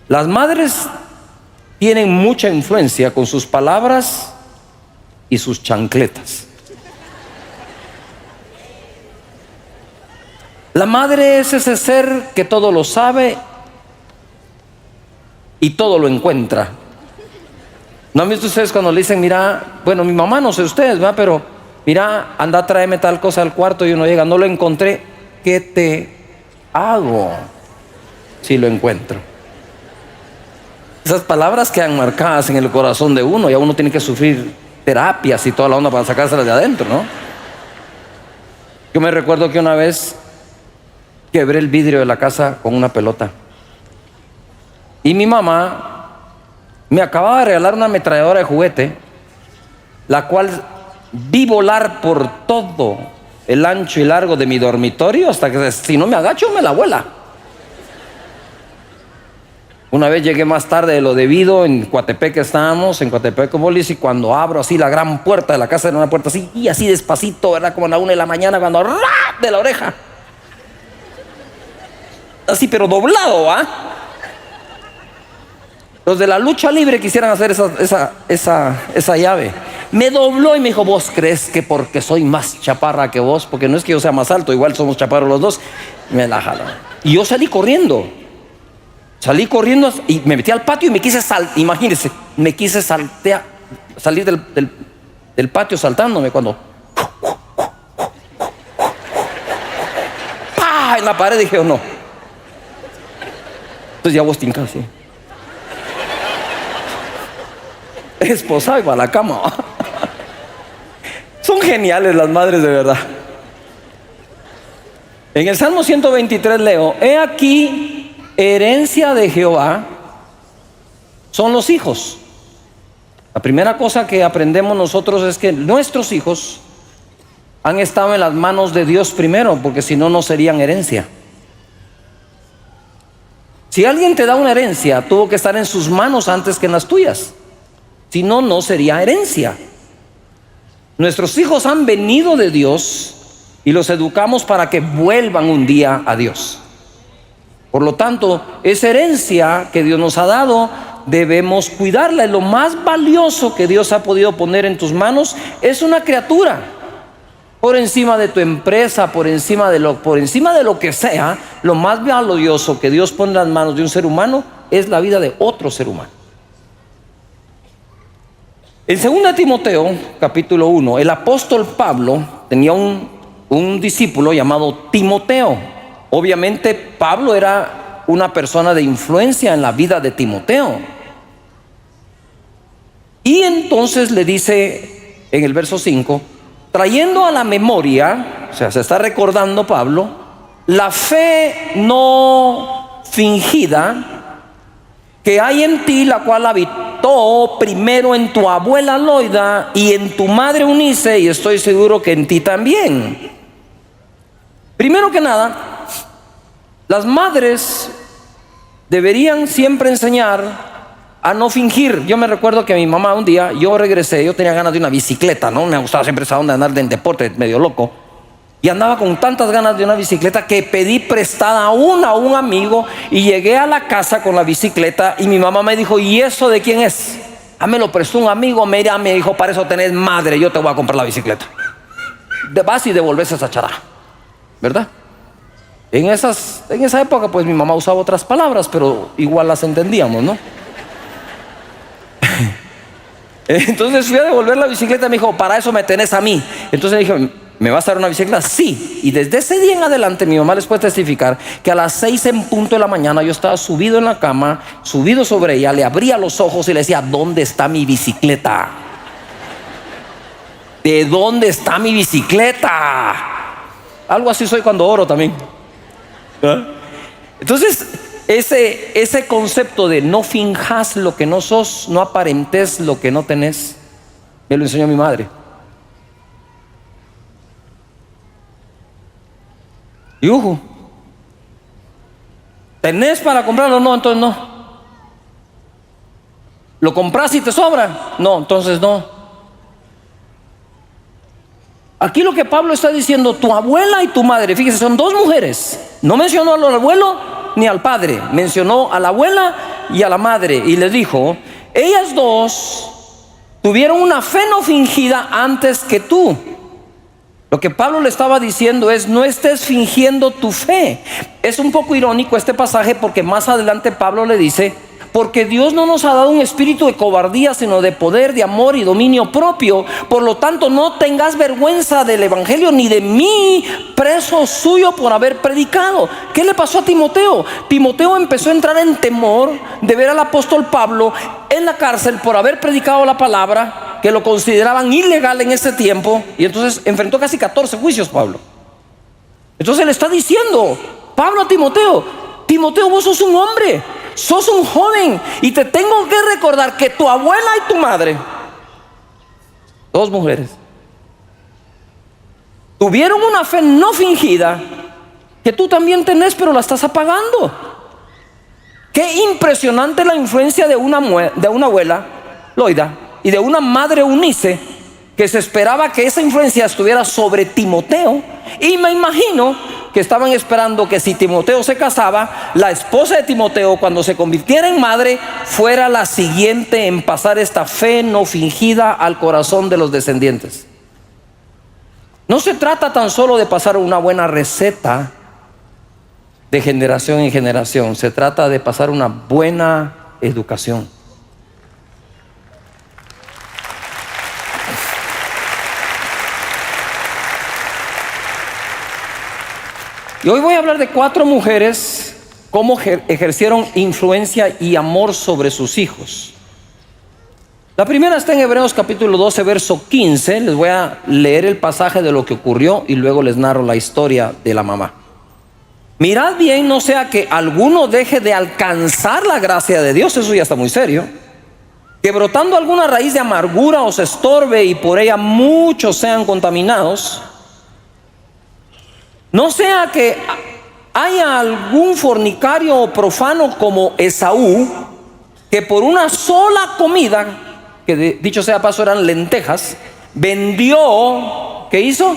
Las madres tienen mucha influencia con sus palabras y sus chancletas. La madre es ese ser que todo lo sabe y todo lo encuentra. ¿No han visto ustedes cuando le dicen, mira, bueno, mi mamá, no sé ustedes, ¿verdad? Pero mira, anda, tráeme tal cosa al cuarto, y uno llega, no lo encontré, ¿qué te hago si lo encuentro? Esas palabras quedan marcadas en el corazón de uno, y a uno tiene que sufrir terapias y toda la onda para sacárselas de adentro, ¿no? Yo me recuerdo que una vez quebré el vidrio de la casa con una pelota, y mi mamá me acababa de regalar una ametralladora de juguete, la cual vi volar por todo el ancho y largo de mi dormitorio, hasta que si no me agacho me la vuela. Una vez llegué más tarde de lo debido, en Coatepec estábamos, en Coatepec Bolis, y cuando abro así la gran puerta de la casa, era una puerta así, y así despacito, ¿verdad? Como a la 1 de la mañana, cuando ¡ra! De la oreja. Así, pero doblado, ¿ah? Los de la lucha libre quisieran hacer esa llave. Me dobló y me dijo, ¿vos crees que porque soy más chaparra que vos? Porque no es que yo sea más alto, igual somos chaparros los dos. Me la jaló. Y yo salí corriendo y me metí al patio y me quise imagínense, me quise salir del patio saltándome cuando ¡pah! En la pared dije, oh, no. Entonces ya vos tincas, sí. Esposado y para la cama. Son geniales las madres, de verdad. En el Salmo 123 leo, he aquí, herencia de Jehová son los hijos. La primera cosa que aprendemos nosotros es que nuestros hijos han estado en las manos de Dios primero, porque si no, no serían herencia. Si alguien te da una herencia, tuvo que estar en sus manos antes que en las tuyas. Si no, no sería herencia. Nuestros hijos han venido de Dios y los educamos para que vuelvan un día a Dios. Por lo tanto, esa herencia que Dios nos ha dado, debemos cuidarla. Lo más valioso que Dios ha podido poner en tus manos es una criatura. Por encima de tu empresa, por encima de lo que sea, lo más valioso que Dios pone en las manos de un ser humano es la vida de otro ser humano. En 2 Timoteo, capítulo 1, el apóstol Pablo tenía un discípulo llamado Timoteo. Obviamente Pablo era una persona de influencia en la vida de Timoteo. Y entonces le dice en el verso 5, trayendo a la memoria, o sea, se está recordando Pablo, la fe no fingida que hay en ti, la cual habitó primero en tu abuela Loida y en tu madre Eunice, y estoy seguro que en ti también. Primero que nada, las madres deberían siempre enseñar a no fingir. Yo me recuerdo que mi mamá un día, yo regresé, yo tenía ganas de una bicicleta, ¿no? Me gustaba siempre esa onda de andar en deporte, medio loco. Y andaba con tantas ganas de una bicicleta que pedí prestada una a un amigo, y llegué a la casa con la bicicleta y mi mamá me dijo, ¿y eso de quién es? Ah, me lo prestó un amigo, me dijo, para eso tenés madre, yo te voy a comprar la bicicleta. Vas y devolves esa chará, ¿verdad? En esa época pues mi mamá usaba otras palabras, pero igual las entendíamos, ¿no? Entonces fui a devolver la bicicleta y me dijo, para eso me tenés a mí. Entonces le dije, ¿me vas a dar una bicicleta? Sí. Y desde ese día en adelante mi mamá les puede testificar que a las 6 en punto de la mañana yo estaba subido en la cama, subido sobre ella, le abría los ojos y le decía, ¿dónde está mi bicicleta? ¿De dónde está mi bicicleta? Algo así soy cuando oro también. ¿Ah? Entonces ese concepto de no finjas lo que no sos, no aparentes lo que no tenés, me lo enseñó mi madre. Y ¿tenés para comprarlo? No, entonces no. ¿Lo compras y te sobra? No, entonces no. Aquí lo que Pablo está diciendo, tu abuela y tu madre, fíjese, son dos mujeres. No mencionó al abuelo ni al padre, mencionó a la abuela y a la madre, y les dijo, ellas dos tuvieron una fe no fingida antes que tú. Lo que Pablo le estaba diciendo es: no estés fingiendo tu fe. Es un poco irónico este pasaje, porque más adelante Pablo le dice: porque Dios no nos ha dado un espíritu de cobardía, sino de poder, de amor y dominio propio. Por lo tanto, no tengas vergüenza del evangelio, ni de mí, preso suyo por haber predicado. ¿Qué le pasó a Timoteo? Timoteo empezó a entrar en temor de ver al apóstol Pablo en la cárcel por haber predicado la palabra, que lo consideraban ilegal en ese tiempo. Y entonces enfrentó casi 14 juicios Pablo. Entonces le está diciendo Pablo a Timoteo: Timoteo, vos sos un hombre, sos un joven, y te tengo que recordar que tu abuela y tu madre, dos mujeres, tuvieron una fe no fingida que tú también tenés, pero la estás apagando. Qué impresionante la influencia de una abuela, Loida, y de una madre, Eunice, que se esperaba que esa influencia estuviera sobre Timoteo. Y me imagino que estaban esperando que si Timoteo se casaba, la esposa de Timoteo, cuando se convirtiera en madre, fuera la siguiente en pasar esta fe no fingida al corazón de los descendientes. No se trata tan solo de pasar una buena receta de generación en generación, se trata de pasar una buena educación. Y hoy voy a hablar de 4 mujeres, cómo ejercieron influencia y amor sobre sus hijos. La primera está en Hebreos capítulo 12, verso 15. Les voy a leer el pasaje de lo que ocurrió y luego les narro la historia de la mamá. Mirad bien, no sea que alguno deje de alcanzar la gracia de Dios, eso ya está muy serio, que brotando alguna raíz de amargura os estorbe y por ella muchos sean contaminados. No sea que haya algún fornicario o profano como Esaú, que por una sola comida, que dicho sea paso eran lentejas, vendió, ¿qué hizo?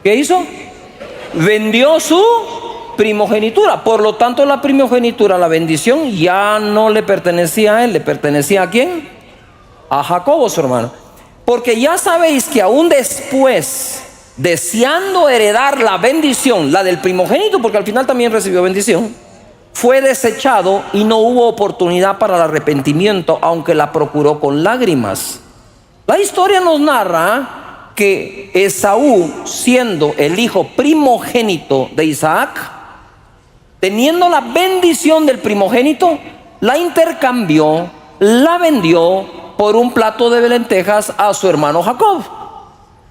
¿Qué hizo? Vendió su primogenitura. Por lo tanto, la primogenitura, la bendición, ya no le pertenecía a él. ¿Le pertenecía a quién? A Jacobo, su hermano. Porque ya sabéis que aún después, deseando heredar la bendición, la del primogénito, porque al final también recibió bendición, fue desechado y no hubo oportunidad para el arrepentimiento, aunque la procuró con lágrimas. La historia nos narra que Esaú, siendo el hijo primogénito de Isaac, teniendo la bendición del primogénito, la intercambió, la vendió por un plato de lentejas a su hermano Jacob.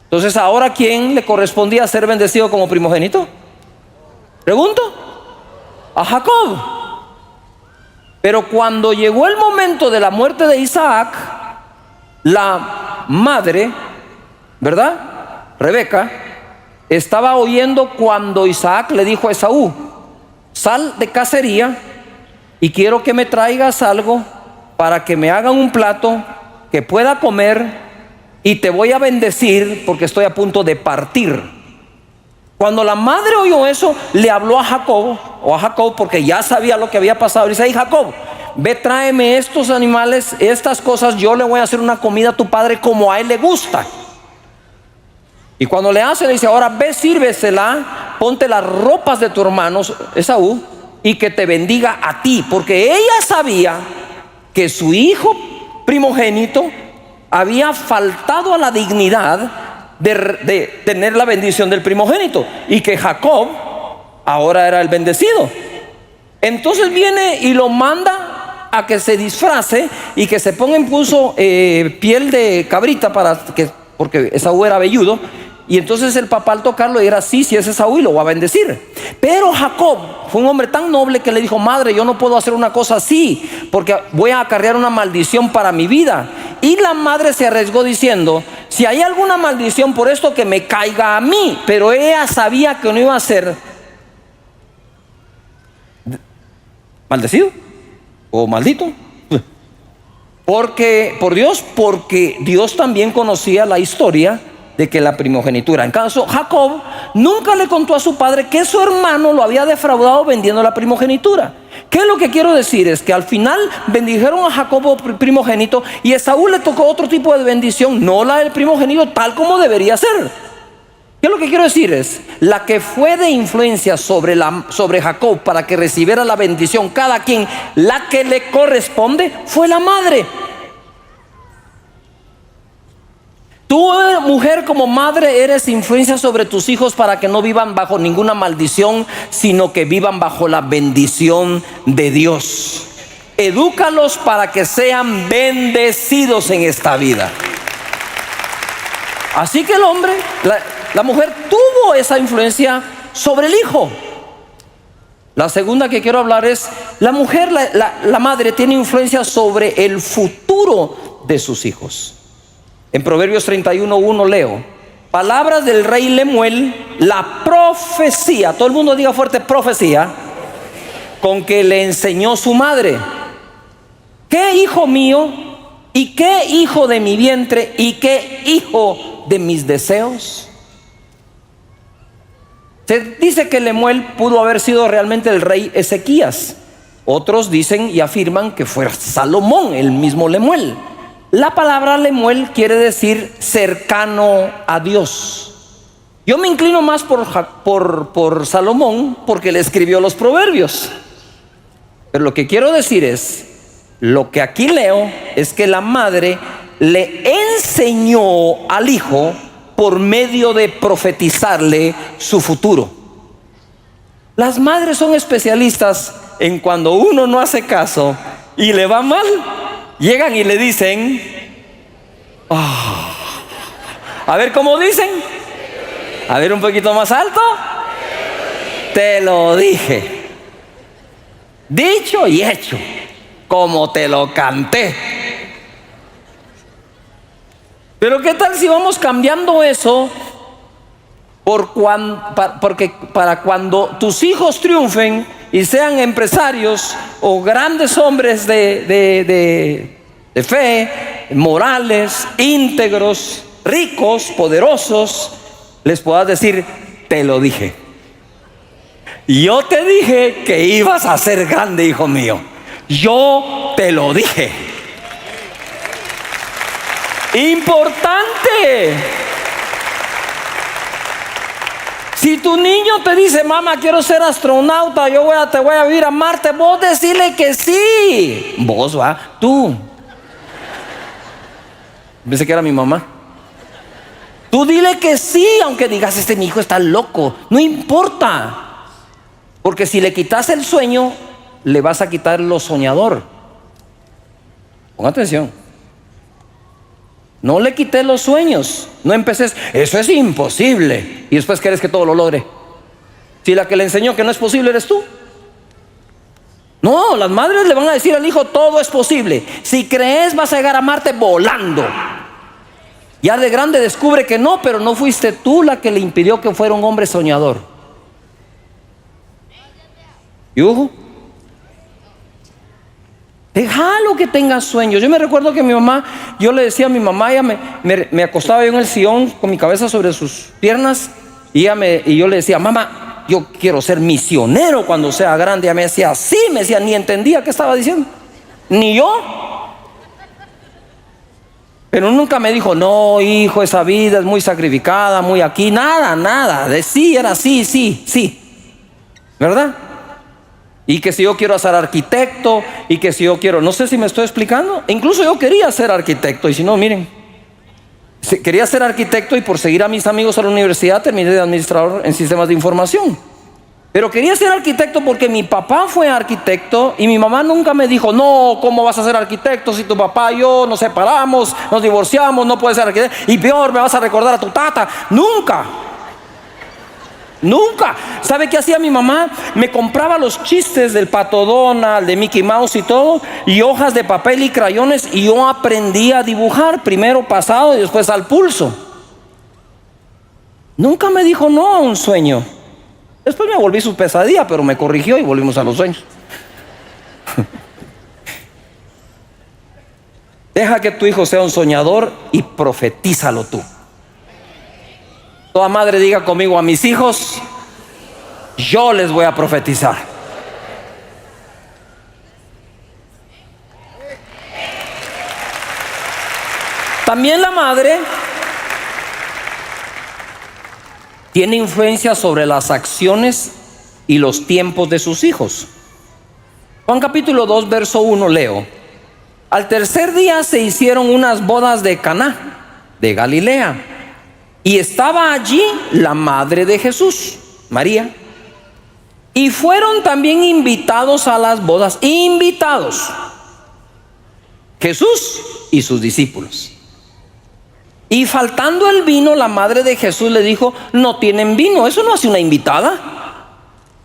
Entonces, ¿ahora a quién le correspondía ser bendecido como primogénito? Pregunto. A Jacob. Pero cuando llegó el momento de la muerte de Isaac, la madre, ¿verdad? Rebeca estaba oyendo cuando Isaac le dijo a Esaú: sal de cacería y quiero que me traigas algo para que me hagan un plato que pueda comer, y te voy a bendecir porque estoy a punto de partir. Cuando la madre oyó eso, le habló a Jacob, porque ya sabía lo que había pasado. Dice: hey Jacob, ve, tráeme estos animales, estas cosas, yo le voy a hacer una comida a tu padre como a él le gusta. Y cuando le hace, le dice: ahora ve, sírvesela, ponte las ropas de tu hermano Esaú y que te bendiga a ti, porque ella sabía que su hijo primogénito había faltado a la dignidad de tener la bendición del primogénito, y que Jacob ahora era el bendecido. Entonces viene y lo manda a que se disfrace y que se ponga, impuso piel de cabrita porque Esaú era velludo. Y entonces el papá, al tocarlo, era: sí, si es Esaú, y lo va a bendecir. Pero Jacob fue un hombre tan noble que le dijo: madre, yo no puedo hacer una cosa así, porque voy a acarrear una maldición para mi vida. Y la madre se arriesgó diciendo: si hay alguna maldición por esto, que me caiga a mí. Pero ella sabía que no iba a ser maldecido o maldito, porque Dios también conocía la historia de que la primogenitura. En caso, Jacob nunca le contó a su padre que su hermano lo había defraudado vendiendo la primogenitura, ¿Qué es lo que quiero decir? Es que al final bendijeron a Jacob primogénito y a Esaú le tocó otro tipo de bendición, no la del primogénito tal como debería ser. ¿Qué es lo que quiero decir? Es la que fue de influencia sobre Jacob para que recibiera la bendición, cada quien, la que le corresponde, fue la madre. Tú, mujer, como madre, eres influencia sobre tus hijos para que no vivan bajo ninguna maldición, sino que vivan bajo la bendición de Dios. Edúcalos para que sean bendecidos en esta vida. Así que el hombre, la mujer tuvo esa influencia sobre el hijo. La segunda que quiero hablar es, la mujer, la madre, tiene influencia sobre el futuro de sus hijos. En Proverbios 31:1 leo: palabras del rey Lemuel, la profecía, todo el mundo diga fuerte, profecía, con que le enseñó su madre. ¿Qué hijo mío? ¿Y qué hijo de mi vientre? ¿Y qué hijo de mis deseos? Se dice que Lemuel pudo haber sido realmente el rey Ezequías. Otros dicen y afirman que fue Salomón, el mismo Lemuel. La palabra Lemuel quiere decir cercano a Dios. Yo me inclino más por Salomón, porque le escribió los proverbios. Pero lo que quiero decir es, lo que aquí leo es que la madre le enseñó al hijo por medio de profetizarle su futuro. Las madres son especialistas en cuando uno no hace caso y le va mal. Llegan y le dicen, a ver cómo dicen, a ver un poquito más alto, te lo dije, dicho y hecho, como te lo canté. Pero ¿qué tal si vamos cambiando eso porque para cuando tus hijos triunfen y sean empresarios o grandes hombres de fe, morales, íntegros, ricos, poderosos, les puedas decir, te lo dije. Yo te dije que ibas a ser grande, hijo mío. Yo te lo dije. Importante. Si tu niño te dice, mamá, quiero ser astronauta, te voy a ir a Marte, vos decirle que sí. Vos, tú. Pensé que era mi mamá. Tú dile que sí, aunque digas, mi hijo está loco. No importa. Porque si le quitas el sueño, le vas a quitar lo soñador. Ponga atención. No le quité los sueños. No empeces, eso es imposible. Y después quieres que todo lo logre. Si la que le enseñó que no es posible eres tú. No, las madres le van a decir al hijo, todo es posible. Si crees vas a llegar a Marte volando. Ya de grande descubre que no, pero no fuiste tú la que le impidió que fuera un hombre soñador. ¿Yujo? Déjalo que tenga sueños. Yo me recuerdo que mi mamá, yo le decía a mi mamá, ella me acostaba yo en el sillón con mi cabeza sobre sus piernas y yo le decía, mamá, yo quiero ser misionero cuando sea grande. Ella me decía, sí, me decía, ni entendía qué estaba diciendo, ni yo. Pero nunca me dijo, no, hijo, esa vida es muy sacrificada, muy aquí, nada. De sí era sí, ¿verdad? Y que si yo quiero ser arquitecto, y que si yo quiero, no sé si me estoy explicando. Incluso yo quería ser arquitecto, y si no, miren, quería ser arquitecto y por seguir a mis amigos a la universidad terminé de administrador en sistemas de información. Pero quería ser arquitecto porque mi papá fue arquitecto y mi mamá nunca me dijo, no, ¿cómo vas a ser arquitecto si tu papá y yo nos separamos, nos divorciamos, no puedes ser arquitecto? Y peor, me vas a recordar a tu tata. Nunca. ¿Sabe qué hacía mi mamá? Me compraba los chistes del Pato Donald, de Mickey Mouse y todo, y hojas de papel y crayones, y yo aprendí a dibujar, primero pasado y después al pulso. Nunca me dijo no a un sueño. Después me volví su pesadilla, pero me corrigió y volvimos a los sueños. Deja que tu hijo sea un soñador y profetízalo tú. Toda madre diga conmigo, a mis hijos yo les voy a profetizar. También la madre tiene influencia sobre las acciones y los tiempos de sus hijos. Juan capítulo 2, verso 1 leo: al tercer día se hicieron unas bodas de Caná de Galilea, y estaba allí la madre de Jesús, María. Y fueron también invitados a las bodas, invitados, Jesús y sus discípulos. Y faltando el vino, la madre de Jesús le dijo: no tienen vino. Eso no hace una invitada.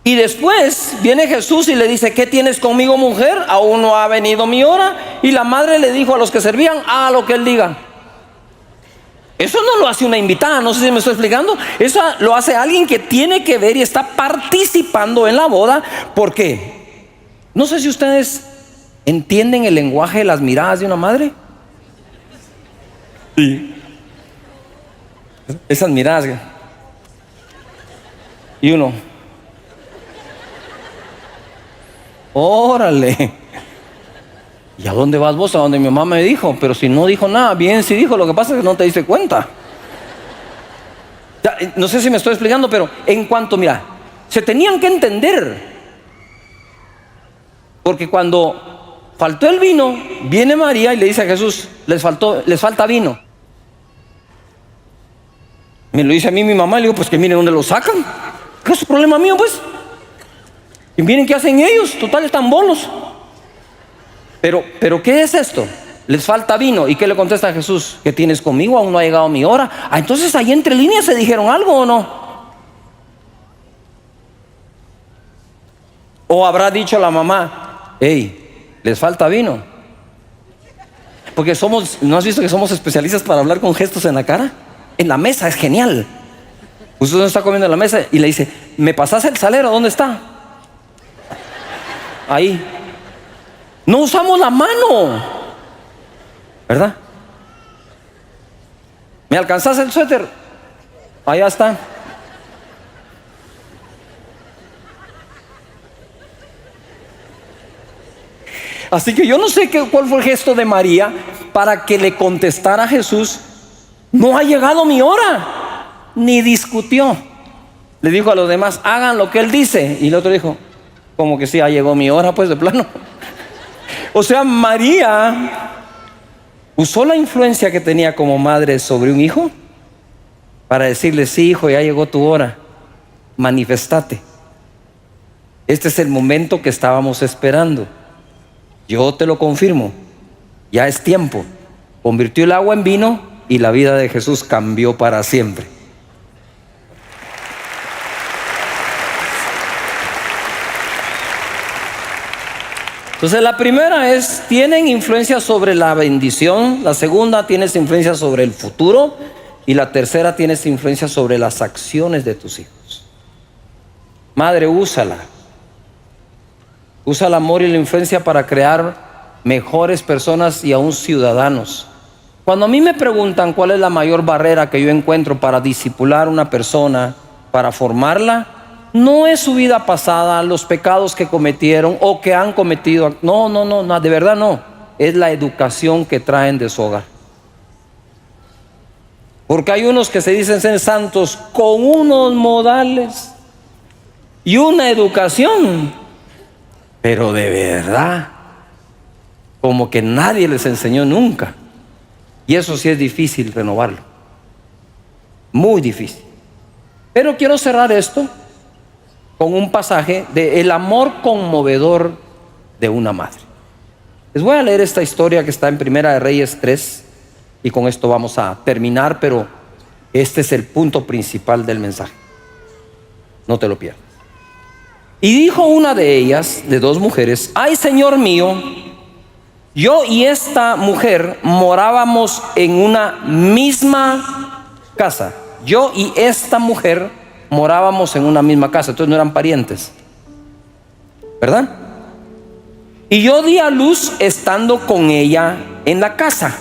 Y después viene Jesús y le dice: ¿qué tienes conmigo, mujer? Aún no ha venido mi hora. Y la madre le dijo a los que servían: haga lo que él diga. Eso no lo hace una invitada, no sé si me estoy explicando. Eso lo hace alguien que tiene que ver y está participando en la boda. ¿Por qué? No sé si ustedes entienden el lenguaje de las miradas de una madre. Sí. Esas miradas. Y uno: órale. ¿Y a dónde vas vos? A donde mi mamá me dijo. Pero si no dijo nada, bien sí dijo. Lo que pasa es que no te diste cuenta. Ya, no sé si me estoy explicando, pero en cuanto, mira, se tenían que entender. Porque cuando faltó el vino, viene María y le dice a Jesús: les falta vino. Me lo dice a mí mi mamá, y le digo: pues que miren dónde lo sacan. ¿Qué es el problema mío, pues? Y miren qué hacen ellos, total están bolos. Pero ¿qué es esto? Les falta vino. ¿Y qué le contesta a Jesús? ¿Qué tienes conmigo? Aún no ha llegado mi hora. Entonces ahí entre líneas se dijeron algo, ¿o no? ¿O habrá dicho la mamá: hey, les falta vino? Porque ¿no has visto que somos especialistas para hablar con gestos en la cara? En la mesa, es genial. Usted no está comiendo en la mesa y le dice: ¿me pasás el salero? ¿Dónde está? Ahí. No usamos la mano, ¿verdad? ¿Me alcanzás el suéter? Allá está. Así que yo no sé cuál fue el gesto de María para que le contestara a Jesús: no ha llegado mi hora. Ni discutió. Le dijo a los demás: hagan lo que él dice. Y el otro dijo: como que sí, ya llegó mi hora, pues de plano. O sea, María usó la influencia que tenía como madre sobre un hijo para decirle: sí, hijo, ya llegó tu hora, manifestate. Este es el momento que estábamos esperando. Yo te lo confirmo, ya es tiempo. Convirtió el agua en vino y la vida de Jesús cambió para siempre. Entonces la primera es: tienen influencia sobre la bendición. La segunda, tienes influencia sobre el futuro. Y la tercera, tienes influencia sobre las acciones de tus hijos. Madre, úsala. Usa el amor y la influencia para crear mejores personas y aún ciudadanos. Cuando a mí me preguntan cuál es la mayor barrera que yo encuentro para discipular a una persona, para formarla, no es su vida pasada, los pecados que cometieron o que han cometido. No, de verdad no. Es la educación que traen de su hogar. Porque hay unos que se dicen ser santos con unos modales y una educación, pero de verdad, como que nadie les enseñó nunca. Y eso sí es difícil renovarlo. Muy difícil. Pero quiero cerrar esto con un pasaje de el amor conmovedor de una madre. Les voy a leer esta historia que está en Primera de Reyes 3 y con esto vamos a terminar, pero este es el punto principal del mensaje. No te lo pierdas. Y dijo una de ellas, de dos mujeres: ay, Señor mío, yo y esta mujer morábamos en una misma casa. Yo y esta mujer morábamos en una misma casa. Entonces no eran parientes, ¿verdad? Y yo di a luz estando con ella en la casa.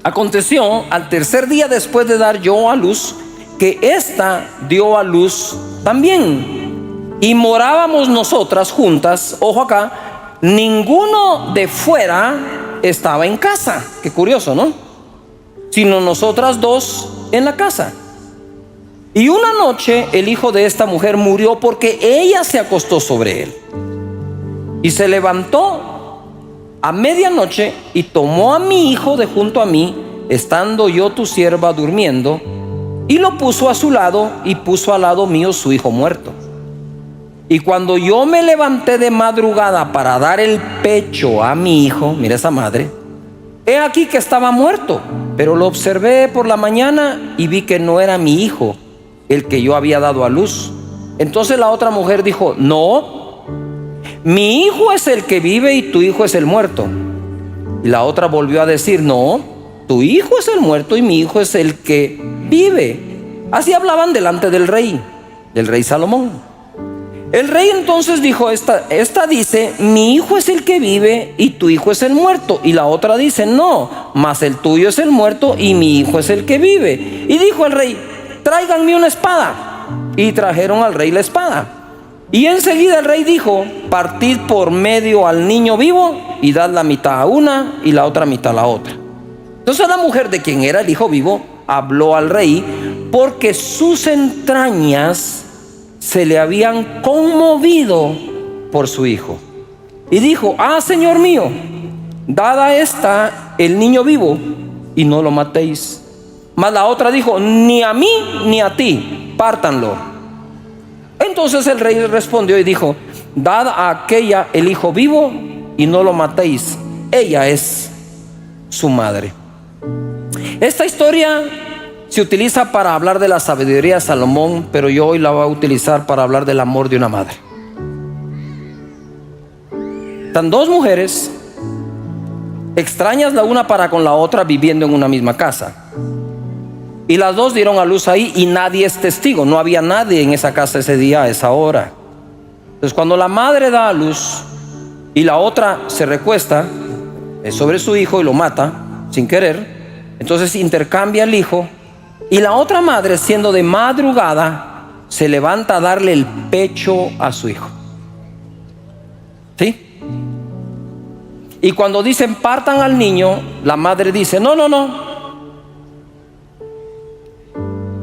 Aconteció al tercer día después de dar yo a luz, que ésta dio a luz también. Y morábamos nosotras juntas, ojo acá, ninguno de fuera estaba en casa. Qué curioso, ¿no? Sino nosotras dos en la casa. Y una noche el hijo de esta mujer murió porque ella se acostó sobre él. Y se levantó a medianoche y tomó a mi hijo de junto a mí, estando yo tu sierva durmiendo, y lo puso a su lado, y puso al lado mío su hijo muerto. Y cuando yo me levanté de madrugada para dar el pecho a mi hijo, mira esa madre, he aquí que estaba muerto. Pero lo observé por la mañana y vi que no era mi hijo el que yo había dado a luz. Entonces la otra mujer dijo: no, mi hijo es el que vive y tu hijo es el muerto. Y la otra volvió a decir: no, tu hijo es el muerto y mi hijo es el que vive. Así hablaban delante del rey Salomón. El rey entonces dijo: esta dice: mi hijo es el que vive y tu hijo es el muerto. Y la otra dice: no, mas el tuyo es el muerto y mi hijo es el que vive. Y dijo el rey: tráiganme una espada. Y trajeron al rey la espada. Y enseguida el rey dijo: partid por medio al niño vivo y dad la mitad a una y la otra mitad a la otra. Entonces la mujer de quien era el hijo vivo habló al rey, porque sus entrañas se le habían conmovido por su hijo. Y dijo: ah, señor mío, dad a esta el niño vivo y no lo matéis. Mas la otra dijo: ni a mí ni a ti, pártanlo. Entonces el rey respondió y dijo: dad a aquella el hijo vivo y no lo matéis, ella es su madre. Esta historia se utiliza para hablar de la sabiduría de Salomón, pero yo hoy la voy a utilizar para hablar del amor de una madre. Están dos mujeres extrañas la una para con la otra, viviendo en una misma casa, y las dos dieron a luz ahí y nadie es testigo. No había nadie en esa casa ese día, a esa hora. Entonces cuando la madre da a luz y la otra se recuesta sobre su hijo y lo mata sin querer, entonces intercambia el hijo. Y la otra madre, siendo de madrugada, se levanta a darle el pecho a su hijo. ¿Sí? Y cuando dicen partan al niño, la madre dice: no, no, no,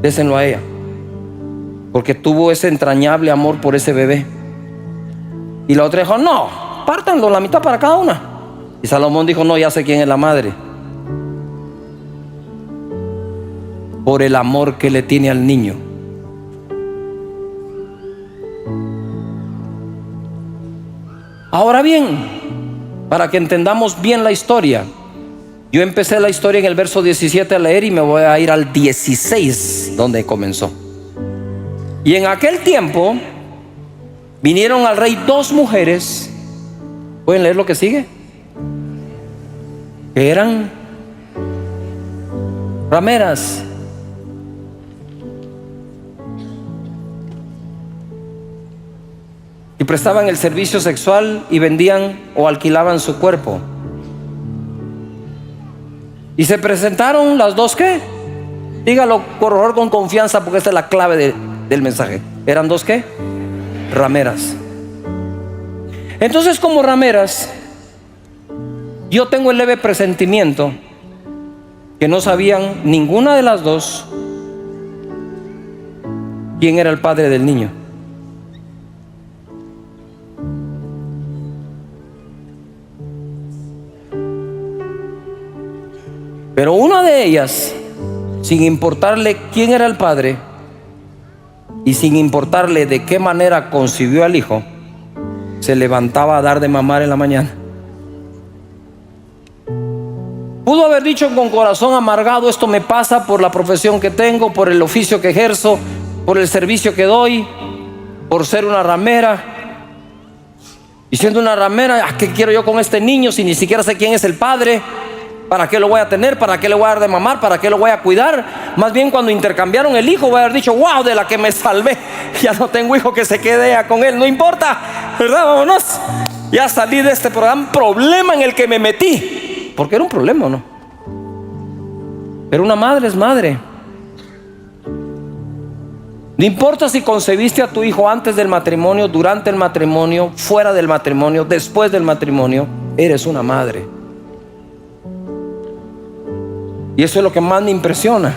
désenlo a ella, porque tuvo ese entrañable amor por ese bebé. Y la otra dijo: no, pártanlo, la mitad para cada una. Y Salomón dijo: no, ya sé quién es la madre, por el amor que le tiene al niño. Ahora bien, para que entendamos bien la historia, yo empecé la historia en el verso 17 a leer y me voy a ir al 16 donde comenzó. Y en aquel tiempo vinieron al rey dos mujeres. ¿Pueden leer lo que sigue? Que eran rameras. Y prestaban el servicio sexual y vendían o alquilaban su cuerpo. Y se presentaron las dos, ¿qué? Dígalo por favor con confianza, porque esta es la clave del mensaje. ¿Eran dos qué? Rameras. Entonces, como rameras, yo tengo el leve presentimiento que no sabían ninguna de las dos quién era el padre del niño. Pero una de ellas, sin importarle quién era el padre y sin importarle de qué manera concibió al hijo, se levantaba a dar de mamar en la mañana. Pudo haber dicho con corazón amargado: esto me pasa por la profesión que tengo, por el oficio que ejerzo, por el servicio que doy, por ser una ramera. Y siendo una ramera, ¿qué quiero yo con este niño si ni siquiera sé quién es el padre? ¿Para qué lo voy a tener? ¿Para qué le voy a dar de mamar? ¿Para qué lo voy a cuidar? Más bien, cuando intercambiaron el hijo, voy a haber dicho: wow, de la que me salvé. Ya no tengo hijo, que se quede ella con él, no importa, ¿verdad? Vámonos. Ya salí de este problema en el que me metí, porque era un problema, ¿no? Pero una madre es madre. No importa si concebiste a tu hijo antes del matrimonio, durante el matrimonio, fuera del matrimonio, después del matrimonio, eres una madre. Y eso es lo que más me impresiona,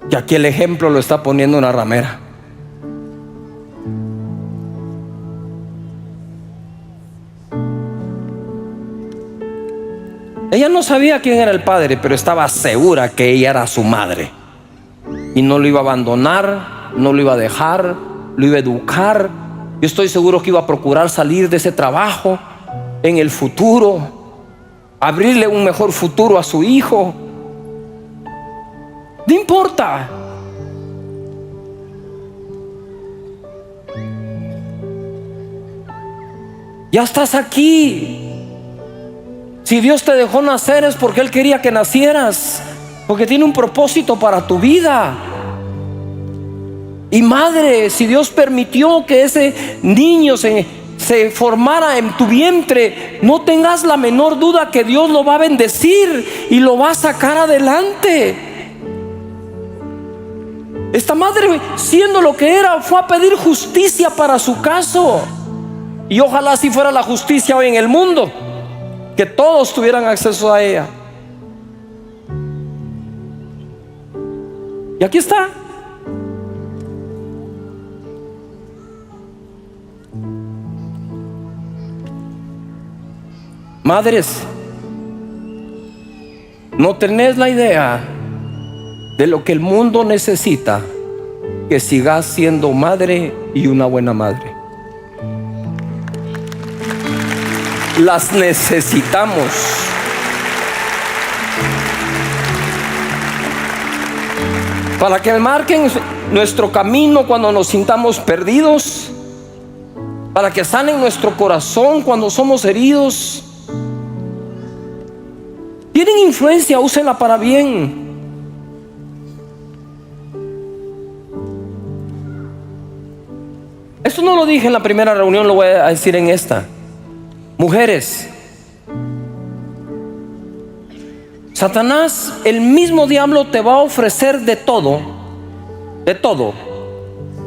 que aquí el ejemplo lo está poniendo una ramera. Ella no sabía quién era el padre, pero estaba segura que ella era su madre. Y no lo iba a abandonar, no lo iba a dejar, lo iba a educar. Yo estoy seguro que iba a procurar salir de ese trabajo en el futuro, abrirle un mejor futuro a su hijo. No importa. Ya estás aquí. Si Dios te dejó nacer es porque Él quería que nacieras, porque tiene un propósito para tu vida. Y madre, si Dios permitió que ese niño se formara en tu vientre, no tengas la menor duda que Dios lo va a bendecir y lo va a sacar adelante. Esta madre, siendo lo que era, fue a pedir justicia para su caso. Y ojalá así fuera la justicia hoy en el mundo, que todos tuvieran acceso a ella. Y aquí está. Madres, no tenés la idea de lo que el mundo necesita, que sigas siendo madre y una buena madre. Las necesitamos. Para que marquen nuestro camino cuando nos sintamos perdidos, para que sanen nuestro corazón cuando somos heridos. Tienen influencia, úsenla para bien. Esto no lo dije en la primera reunión, lo voy a decir en esta. Mujeres, Satanás, el mismo diablo, te va a ofrecer de todo,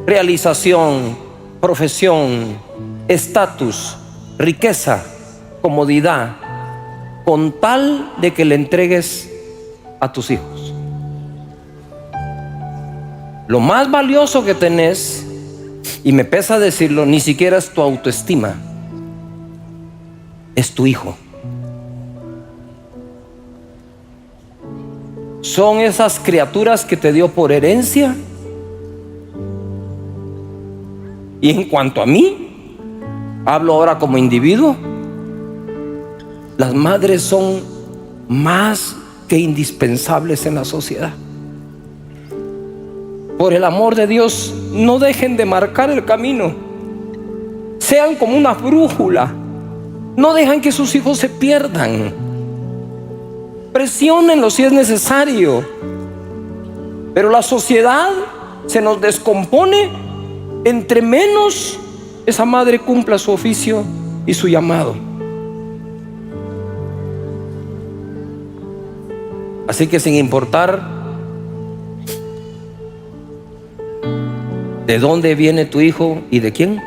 realización, profesión, estatus, riqueza, comodidad, con tal de que le entregues a tus hijos. Lo más valioso que tenés, y me pesa decirlo, ni siquiera es tu autoestima, es tu hijo. Son esas criaturas que te dio por herencia. Y en cuanto a mí, hablo ahora como individuo, las madres son más que indispensables en la sociedad. Por el amor de Dios, no dejen de marcar el camino. Sean como una brújula. No dejan que sus hijos se pierdan. Presiónenlo si es necesario. Pero la sociedad se nos descompone entre menos esa madre cumpla su oficio y su llamado. Así que sin importar de dónde viene tu hijo y de quién,